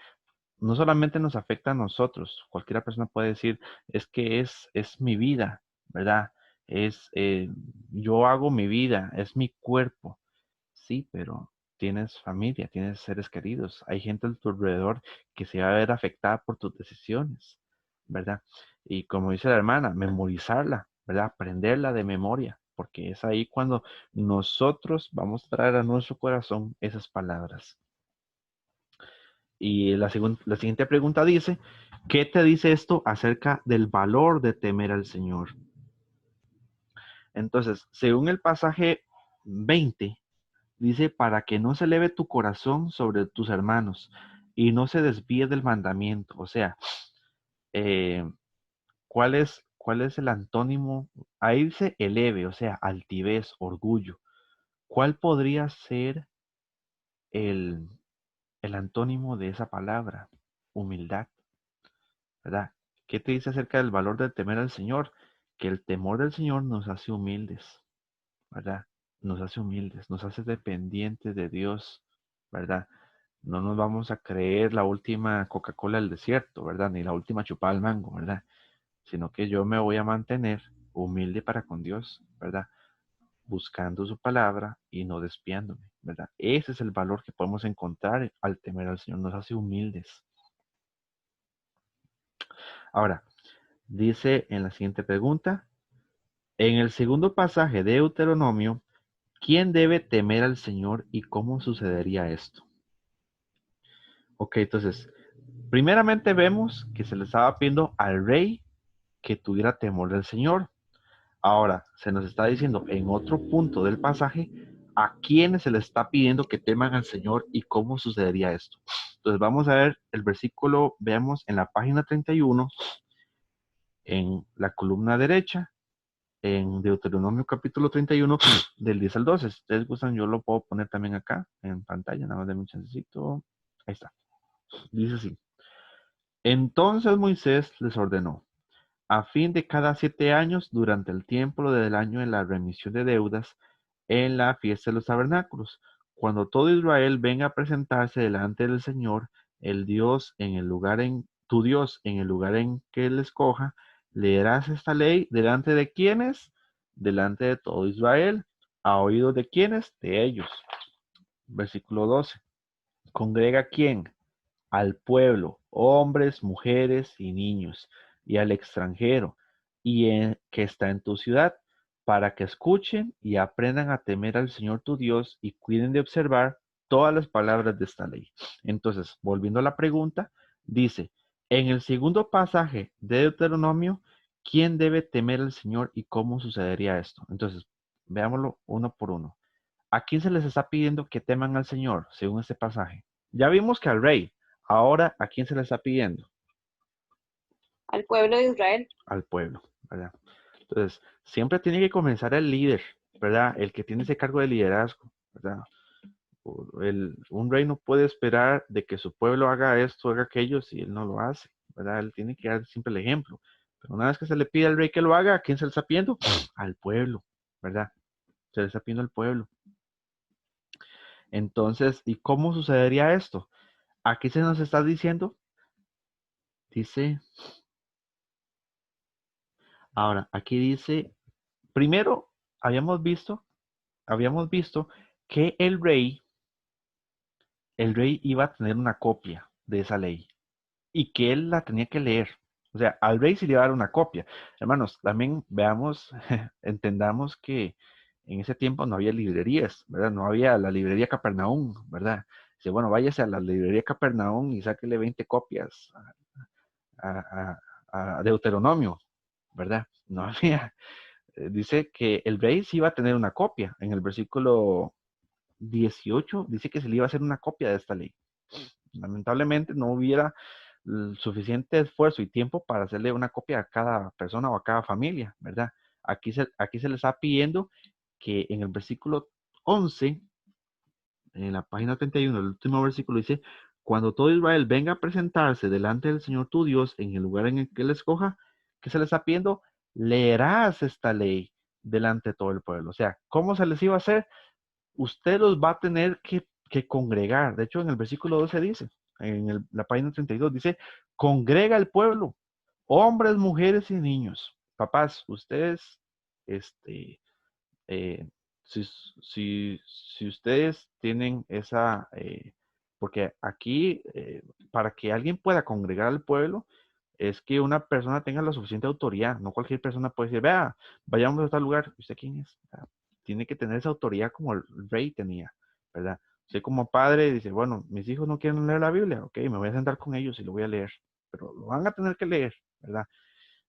nos afecta a nosotros, cualquier persona puede decir, es que es mi vida, ¿verdad? Es, yo hago mi vida, es mi cuerpo. Sí, pero tienes familia, tienes seres queridos, hay gente a tu alrededor que se va a ver afectada por tus decisiones, ¿verdad? Y como dice la hermana, memorizarla, ¿verdad? Aprenderla de memoria, porque es ahí cuando nosotros vamos a traer a nuestro corazón esas palabras. Y la siguiente pregunta dice, ¿qué te dice esto acerca del valor de temer al Señor? Entonces, según el pasaje 20, dice, para que no se eleve tu corazón sobre tus hermanos y no se desvíe del mandamiento. O sea, eh, ¿cuál es el antónimo? Ahí dice eleve, o sea, altivez, orgullo. ¿Cuál podría ser el, el antónimo de esa palabra? Humildad, ¿verdad? ¿Qué te dice acerca del valor de temer al Señor? Que el temor del Señor nos hace humildes, ¿verdad? Nos hace humildes, nos hace dependientes de Dios, ¿verdad? No nos vamos a creer la última Coca-Cola del desierto, ¿verdad? Ni la última chupada al mango, ¿verdad? Sino que yo me voy a mantener humilde para con Dios, ¿verdad? Buscando su palabra y no despiándome, ¿verdad? Ese es el valor que podemos encontrar al temer al Señor, nos hace humildes. Ahora, dice en la siguiente pregunta, en el segundo pasaje de Deuteronomio, ¿quién debe temer al Señor y cómo sucedería esto? Ok, entonces, primeramente vemos que se le estaba pidiendo al rey que tuviera temor del Señor. Ahora, se nos está diciendo en otro punto del pasaje a quiénes se le está pidiendo que teman al Señor y cómo sucedería esto. Entonces, vamos a ver el versículo, veamos en la página 31, en la columna derecha, en Deuteronomio capítulo 31, del 10 al 12. Si ustedes gustan, yo lo puedo poner también acá en pantalla, nada más de un chancecito. Ahí está. Dice así. Entonces Moisés les ordenó, a fin de cada 7 años, durante el tiempo del año de la remisión de deudas, en la fiesta de los tabernáculos, cuando todo Israel venga a presentarse delante del Señor, el Dios en el lugar en tu Dios en el lugar en que él escoja, leerás esta ley delante de quienes, delante de todo Israel, a oídos de quienes, de ellos. Versículo 12. Congrega quién, al pueblo, hombres, mujeres y niños, y al extranjero, que está en tu ciudad, para que escuchen y aprendan a temer al Señor tu Dios y cuiden de observar todas las palabras de esta ley. Entonces, volviendo a la pregunta, dice, en el segundo pasaje de Deuteronomio, ¿quién debe temer al Señor y cómo sucedería esto? Entonces, veámoslo uno por uno. ¿A quién se les está pidiendo que teman al Señor, según este pasaje? Ya vimos que al rey. Ahora, ¿a quién se le está pidiendo? Al pueblo de Israel. Al pueblo, ¿verdad? Entonces, siempre tiene que comenzar el líder, ¿verdad? El que tiene ese cargo de liderazgo, ¿verdad? Un rey no puede esperar de que su pueblo haga esto, haga aquello, si él no lo hace, ¿verdad? Él tiene que dar siempre el ejemplo. Pero una vez que se le pide al rey que lo haga, ¿a quién se le está pidiendo? Al pueblo, ¿verdad? Se le está pidiendo al pueblo. Entonces, ¿y cómo sucedería esto? Aquí se nos está diciendo, dice, ahora, aquí dice, primero habíamos visto que el rey iba a tener una copia de esa ley y que él la tenía que leer. O sea, al rey se le iba a dar una copia. Hermanos, también veamos, entendamos que en ese tiempo no había librerías, ¿verdad? No había la librería Capernaum, ¿verdad? Dice, bueno, váyase a la librería Capernaum y sáquele 20 copias a Deuteronomio, ¿verdad? No había. Dice que el rey sí iba a tener una copia. En el versículo 18 dice que se le iba a hacer una copia de esta ley. Lamentablemente no hubiera el suficiente esfuerzo y tiempo para hacerle una copia a cada persona o a cada familia, ¿verdad? Aquí se le está pidiendo que en el versículo 11, en la página 31, el último versículo dice, cuando todo Israel venga a presentarse delante del Señor tu Dios en el lugar en el que Él escoja, ¿qué se le está pidiendo? Leerás esta ley delante de todo el pueblo. O sea, ¿cómo se les iba a hacer? Usted los va a tener que congregar. De hecho, en el versículo 12 dice, en la página 32, dice, congrega el pueblo, hombres, mujeres y niños. Papás, ustedes, este, eh, si, si ustedes tienen esa, porque aquí, para que alguien pueda congregar al pueblo, es que una persona tenga la suficiente autoridad. No cualquier persona puede decir, vea, vayamos a tal lugar. ¿Usted quién es? Tiene que tener esa autoridad como el rey tenía, ¿verdad? Usted como padre dice, bueno, mis hijos no quieren leer la Biblia, ok, me voy a sentar con ellos y lo voy a leer, pero lo van a tener que leer, ¿verdad?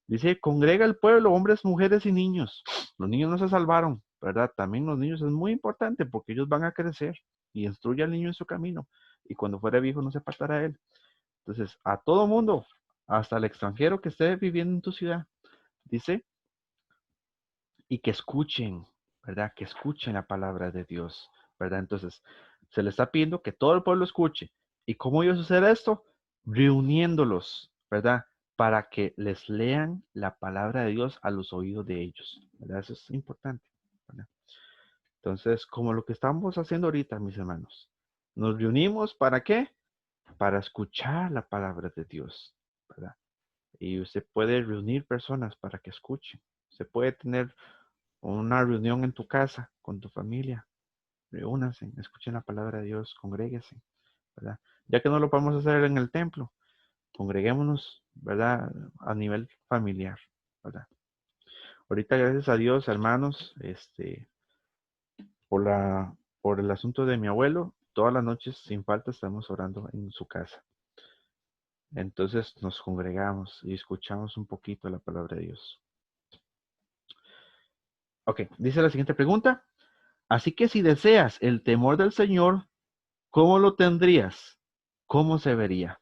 Dice, congrega el pueblo, hombres, mujeres y niños. Los niños no se salvaron, ¿verdad? También los niños es muy importante porque ellos van a crecer y instruye al niño en su camino. Y cuando fuera viejo no se apartará de él. Entonces, a todo mundo, hasta el extranjero que esté viviendo en tu ciudad, dice, y que escuchen, ¿verdad? Que escuchen la palabra de Dios, ¿verdad? Entonces, se le está pidiendo que todo el pueblo escuche. ¿Y cómo iba a suceder esto? Reuniéndolos, ¿verdad? Para que les lean la palabra de Dios a los oídos de ellos, ¿verdad? Eso es importante, ¿verdad? Entonces, como lo que estamos haciendo ahorita, mis hermanos, nos reunimos ¿para qué? Para escuchar la palabra de Dios, ¿verdad? Y usted puede reunir personas para que escuchen. Se puede tener una reunión en tu casa con tu familia. Reúnanse, escuchen la palabra de Dios, congréguense, ¿verdad? Ya que no lo podemos hacer en el templo, congreguémonos, ¿verdad? A nivel familiar, ¿verdad? Ahorita, gracias a Dios, hermanos, por por el asunto de mi abuelo, todas las noches sin falta estamos orando en su casa. Entonces nos congregamos y escuchamos un poquito la palabra de Dios. Ok, dice la siguiente pregunta. Así que si deseas el temor del Señor, ¿cómo lo tendrías? ¿Cómo se vería?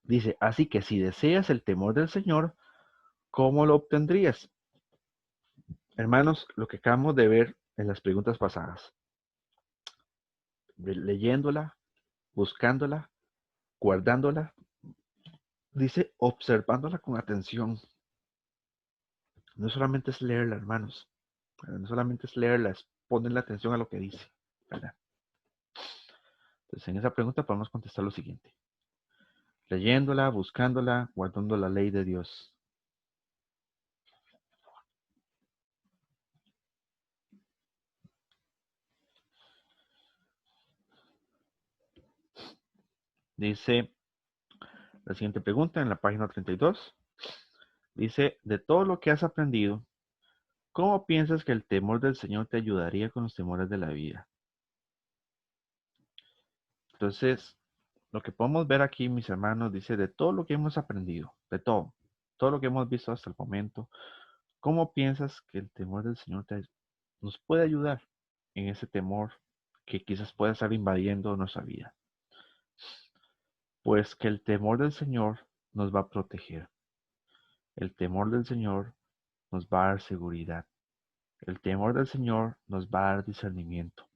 Dice, así que si deseas el temor del Señor, ¿cómo lo obtendrías? Hermanos, lo que acabamos de ver en las preguntas pasadas, leyéndola, buscándola, guardándola, dice observándola con atención. No solamente es leerla, hermanos, no solamente es leerla, es ponerle atención a lo que dice, ¿verdad? Entonces, en esa pregunta podemos contestar lo siguiente. Leyéndola, buscándola, guardando la ley de Dios. Dice la siguiente pregunta en la página 32. Dice, de todo lo que has aprendido, ¿cómo piensas que el temor del Señor te ayudaría con los temores de la vida? Entonces, lo que podemos ver aquí, mis hermanos, dice, de todo lo que hemos aprendido, de todo lo que hemos visto hasta el momento, ¿cómo piensas que el temor del Señor nos puede ayudar en ese temor que quizás pueda estar invadiendo nuestra vida? Pues que el temor del Señor nos va a proteger. El temor del Señor nos va a dar seguridad. El temor del Señor nos va a dar discernimiento.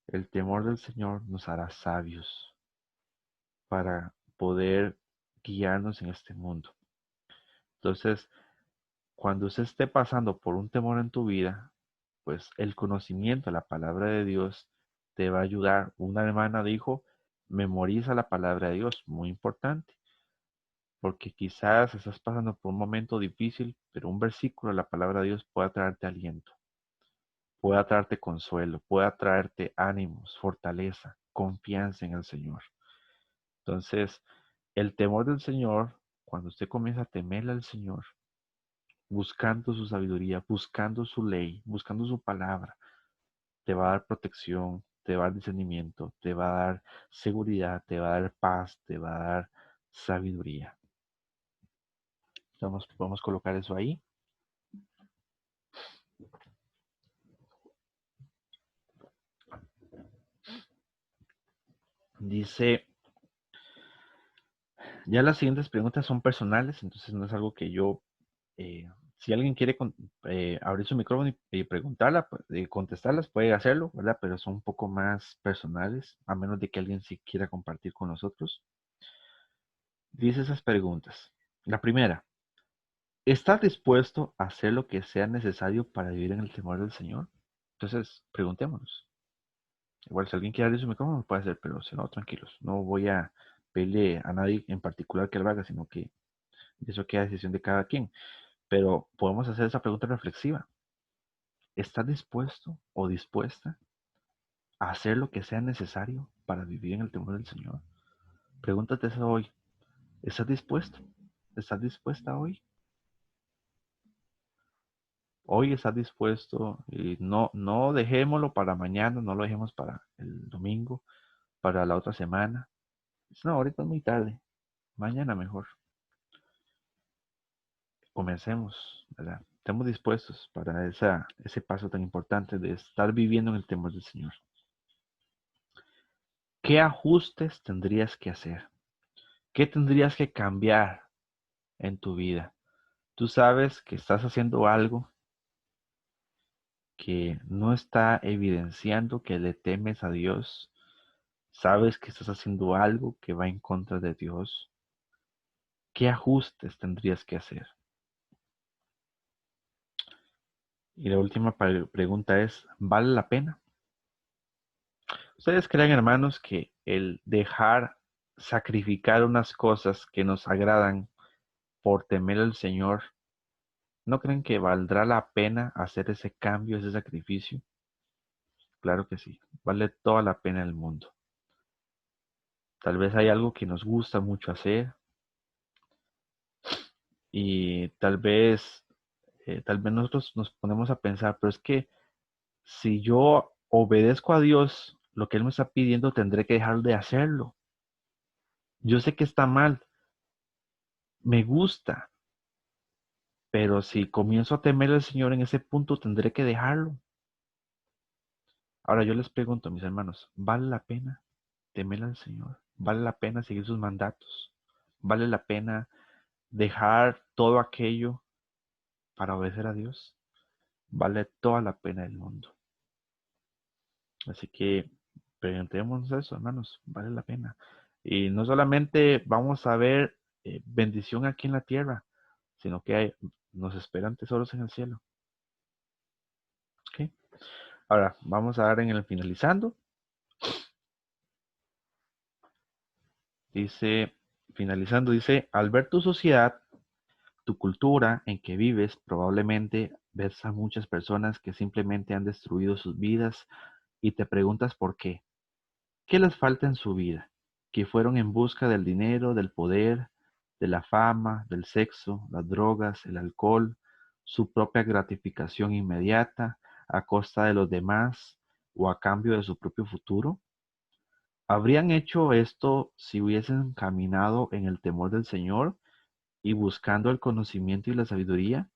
El temor del Señor nos hará sabios para poder guiarnos en este mundo. Entonces, cuando usted esté pasando por un temor en tu vida, pues el conocimiento de la palabra de Dios te va a ayudar. Una hermana dijo, memoriza la palabra de Dios, muy importante, porque quizás estás pasando por un momento difícil, pero un versículo de la palabra de Dios puede traerte aliento, puede traerte consuelo, puede traerte ánimos, fortaleza, confianza en el Señor. Entonces, el temor del Señor, cuando usted comienza a temerle al Señor, buscando su sabiduría, buscando su ley, buscando su palabra, te va a dar protección, te va a dar discernimiento, te va a dar seguridad, te va a dar paz, te va a dar sabiduría. Entonces, podemos colocar eso ahí. Dice, ya las siguientes preguntas son personales, entonces no es algo que yo, si alguien quiere abrir su micrófono y preguntarla, contestarlas, puede hacerlo, ¿verdad? Pero son un poco más personales, a menos de que alguien sí quiera compartir con nosotros. Dice esas preguntas. La primera, ¿estás dispuesto a hacer lo que sea necesario para vivir en el temor del Señor? Entonces, preguntémonos. Igual, si alguien quiere abrir su micrófono, lo puede hacer, pero si no, tranquilos. No voy a pedirle a nadie en particular que lo haga, sino que eso queda a decisión de cada quien. Pero podemos hacer esa pregunta reflexiva. ¿Estás dispuesto o dispuesta a hacer lo que sea necesario para vivir en el temor del Señor? Pregúntate eso hoy. ¿Estás dispuesto? ¿Estás dispuesta hoy? Hoy estás dispuesto y no dejémoslo para mañana, no lo dejemos para el domingo, para la otra semana. No, ahorita es muy tarde, mañana mejor. Comencemos, ¿verdad? Estamos dispuestos para ese paso tan importante de estar viviendo en el temor del Señor. ¿Qué ajustes tendrías que hacer? ¿Qué tendrías que cambiar en tu vida? Tú sabes que estás haciendo algo que no está evidenciando que le temes a Dios. Sabes que estás haciendo algo que va en contra de Dios. ¿Qué ajustes tendrías que hacer? Y la última pregunta es, ¿vale la pena? ¿Ustedes creen, hermanos, que el dejar sacrificar unas cosas que nos agradan por temer al Señor, no creen que valdrá la pena hacer ese cambio, ese sacrificio? Claro que sí, vale toda la pena el mundo. Tal vez hay algo que nos gusta mucho hacer y tal vez nosotros nos ponemos a pensar, pero es que si yo obedezco a Dios, lo que Él me está pidiendo, tendré que dejar de hacerlo. Yo sé que está mal, me gusta, pero si comienzo a temer al Señor en ese punto, tendré que dejarlo. Ahora yo les pregunto, mis hermanos, ¿vale la pena temer al Señor? ¿Vale la pena seguir sus mandatos? ¿Vale la pena dejar todo aquello para obedecer a Dios? Vale toda la pena del mundo. Así que preguntémonos eso, hermanos, vale la pena. Y no solamente vamos a ver bendición aquí en la tierra, sino que nos esperan tesoros en el cielo. ¿Ok? Ahora, vamos a dar en el finalizando. Dice, finalizando, dice, al ver tu sociedad, tu cultura en que vives, probablemente ves a muchas personas que simplemente han destruido sus vidas y te preguntas por qué. ¿Qué les falta en su vida? Que fueron en busca del dinero, del poder, de la fama, del sexo, las drogas, el alcohol, su propia gratificación inmediata a costa de los demás o a cambio de su propio futuro. ¿Habrían hecho esto si hubiesen caminado en el temor del Señor y buscando el conocimiento y la sabiduría?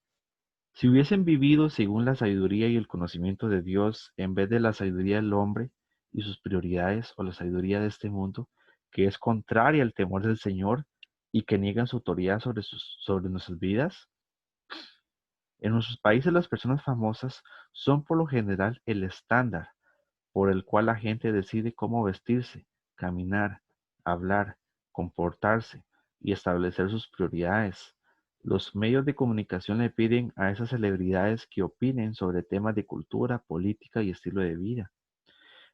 Si hubiesen vivido según la sabiduría y el conocimiento de Dios en vez de la sabiduría del hombre y sus prioridades o la sabiduría de este mundo, que es contraria al temor del Señor y que niegan su autoridad sobre nuestras vidas. En nuestros países las personas famosas son por lo general el estándar por el cual la gente decide cómo vestirse, caminar, hablar, comportarse y establecer sus prioridades. Los medios de comunicación le piden a esas celebridades que opinen sobre temas de cultura, política y estilo de vida.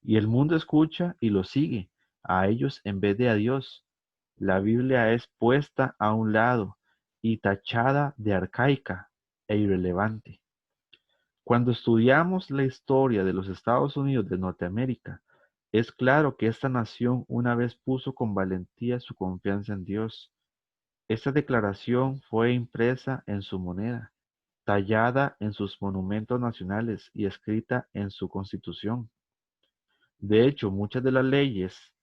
Y el mundo escucha y lo sigue a ellos en vez de a Dios. La Biblia es puesta a un lado y tachada de arcaica e irrelevante. Cuando estudiamos la historia de los Estados Unidos de Norteamérica, es claro que esta nación una vez puso con valentía su confianza en Dios. Esta declaración fue impresa en su moneda, tallada en sus monumentos nacionales y escrita en su constitución. De hecho, muchas de las leyes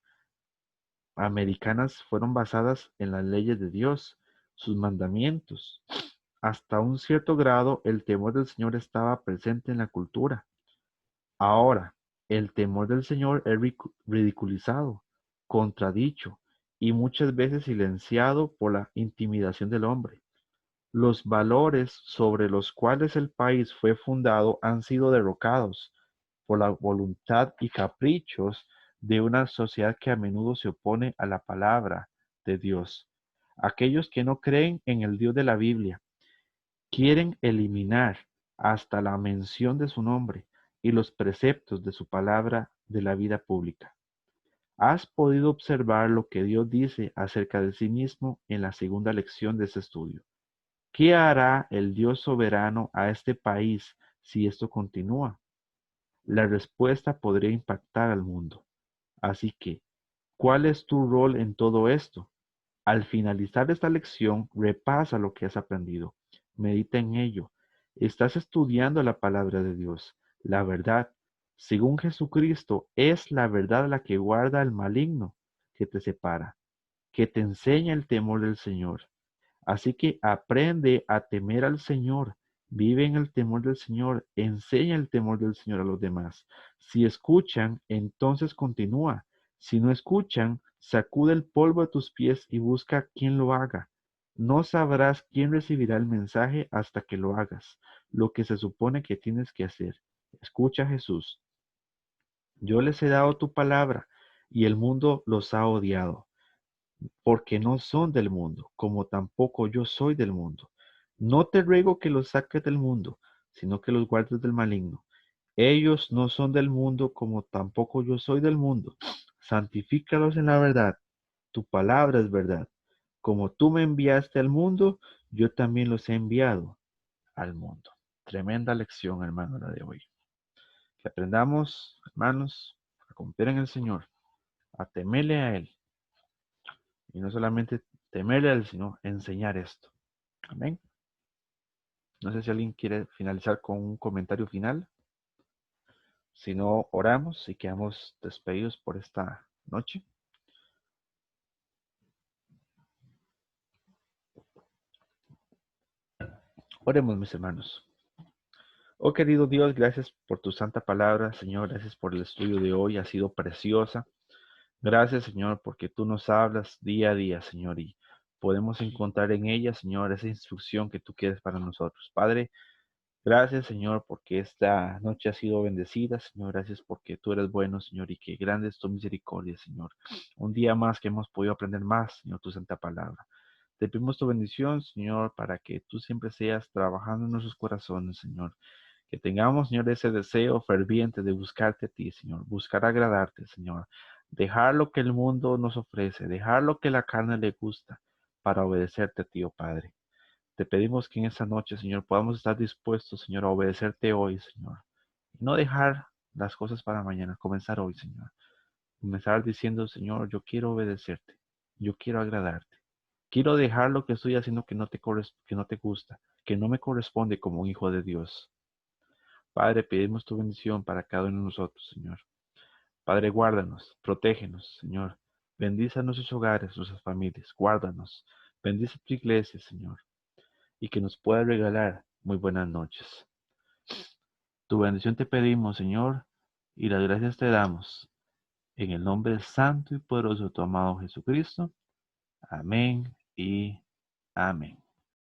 americanas fueron basadas en las leyes de Dios, sus mandamientos. Hasta un cierto grado, el temor del Señor estaba presente en la cultura. Ahora, el temor del Señor es ridiculizado, contradicho y muchas veces silenciado por la intimidación del hombre. Los valores sobre los cuales el país fue fundado han sido derrocados por la voluntad y caprichos de una sociedad que a menudo se opone a la palabra de Dios. Aquellos que no creen en el Dios de la Biblia quieren eliminar hasta la mención de su nombre y los preceptos de su palabra de la vida pública. ¿Has podido observar lo que Dios dice acerca de sí mismo en la segunda lección de este estudio? ¿Qué hará el Dios soberano a este país si esto continúa? La respuesta podría impactar al mundo. Así que, ¿cuál es tu rol en todo esto? Al finalizar esta lección, repasa lo que has aprendido. Medita en ello. Estás estudiando la palabra de Dios. La verdad, según Jesucristo, es la verdad la que guarda el maligno que te separa, que te enseña el temor del Señor. Así que aprende a temer al Señor, vive en el temor del Señor, enseña el temor del Señor a los demás. Si escuchan, entonces continúa. Si no escuchan, sacude el polvo de tus pies y busca quien lo haga. No sabrás quién recibirá el mensaje hasta que lo hagas, lo que se supone que tienes que hacer. Escucha a Jesús. Yo les he dado tu palabra y el mundo los ha odiado porque no son del mundo, como tampoco yo soy del mundo. No te ruego que los saques del mundo, sino que los guardes del maligno. Ellos no son del mundo, como tampoco yo soy del mundo. Santifícalos en la verdad. Tu palabra es verdad. Como tú me enviaste al mundo, yo también los he enviado al mundo. Tremenda lección, hermano, la de hoy. Que aprendamos, hermanos, a confiar en el Señor, a temerle a Él. Y no solamente temerle a Él, sino enseñar esto. Amén. No sé si alguien quiere finalizar con un comentario final. Si no, oramos y quedamos despedidos por esta noche. Oremos, mis hermanos. Oh querido Dios, gracias por tu santa palabra, Señor. Gracias por el estudio de hoy. Ha sido preciosa. Gracias, Señor, porque tú nos hablas día a día, Señor, y podemos encontrar en ella, Señor, esa instrucción que tú quieres para nosotros. Padre, gracias, Señor, porque esta noche ha sido bendecida, Señor. Gracias porque tú eres bueno, Señor, y que grande es tu misericordia, Señor. Un día más que hemos podido aprender más, Señor, tu santa palabra. Te pedimos tu bendición, Señor, para que tú siempre seas trabajando en nuestros corazones, Señor. Que tengamos, Señor, ese deseo ferviente de buscarte a ti, Señor. Buscar agradarte, Señor. Dejar lo que el mundo nos ofrece, dejar lo que la carne le gusta para obedecerte a ti, oh Padre. Te pedimos que en esta noche, Señor, podamos estar dispuestos, Señor, a obedecerte hoy, Señor. Y no dejar las cosas para mañana, comenzar hoy, Señor. Comenzar diciendo, Señor, yo quiero obedecerte, yo quiero agradarte. Quiero dejar lo que estoy haciendo que no te gusta, que no me corresponde como un hijo de Dios. Padre, pedimos tu bendición para cada uno de nosotros, Señor. Padre, guárdanos, protégenos, Señor. Bendice a nuestros hogares, nuestras familias, guárdanos. Bendice tu iglesia, Señor, y que nos pueda regalar muy buenas noches. Tu bendición te pedimos, Señor, y las gracias te damos. En el nombre santo y poderoso de tu amado Jesucristo. Amén y amén.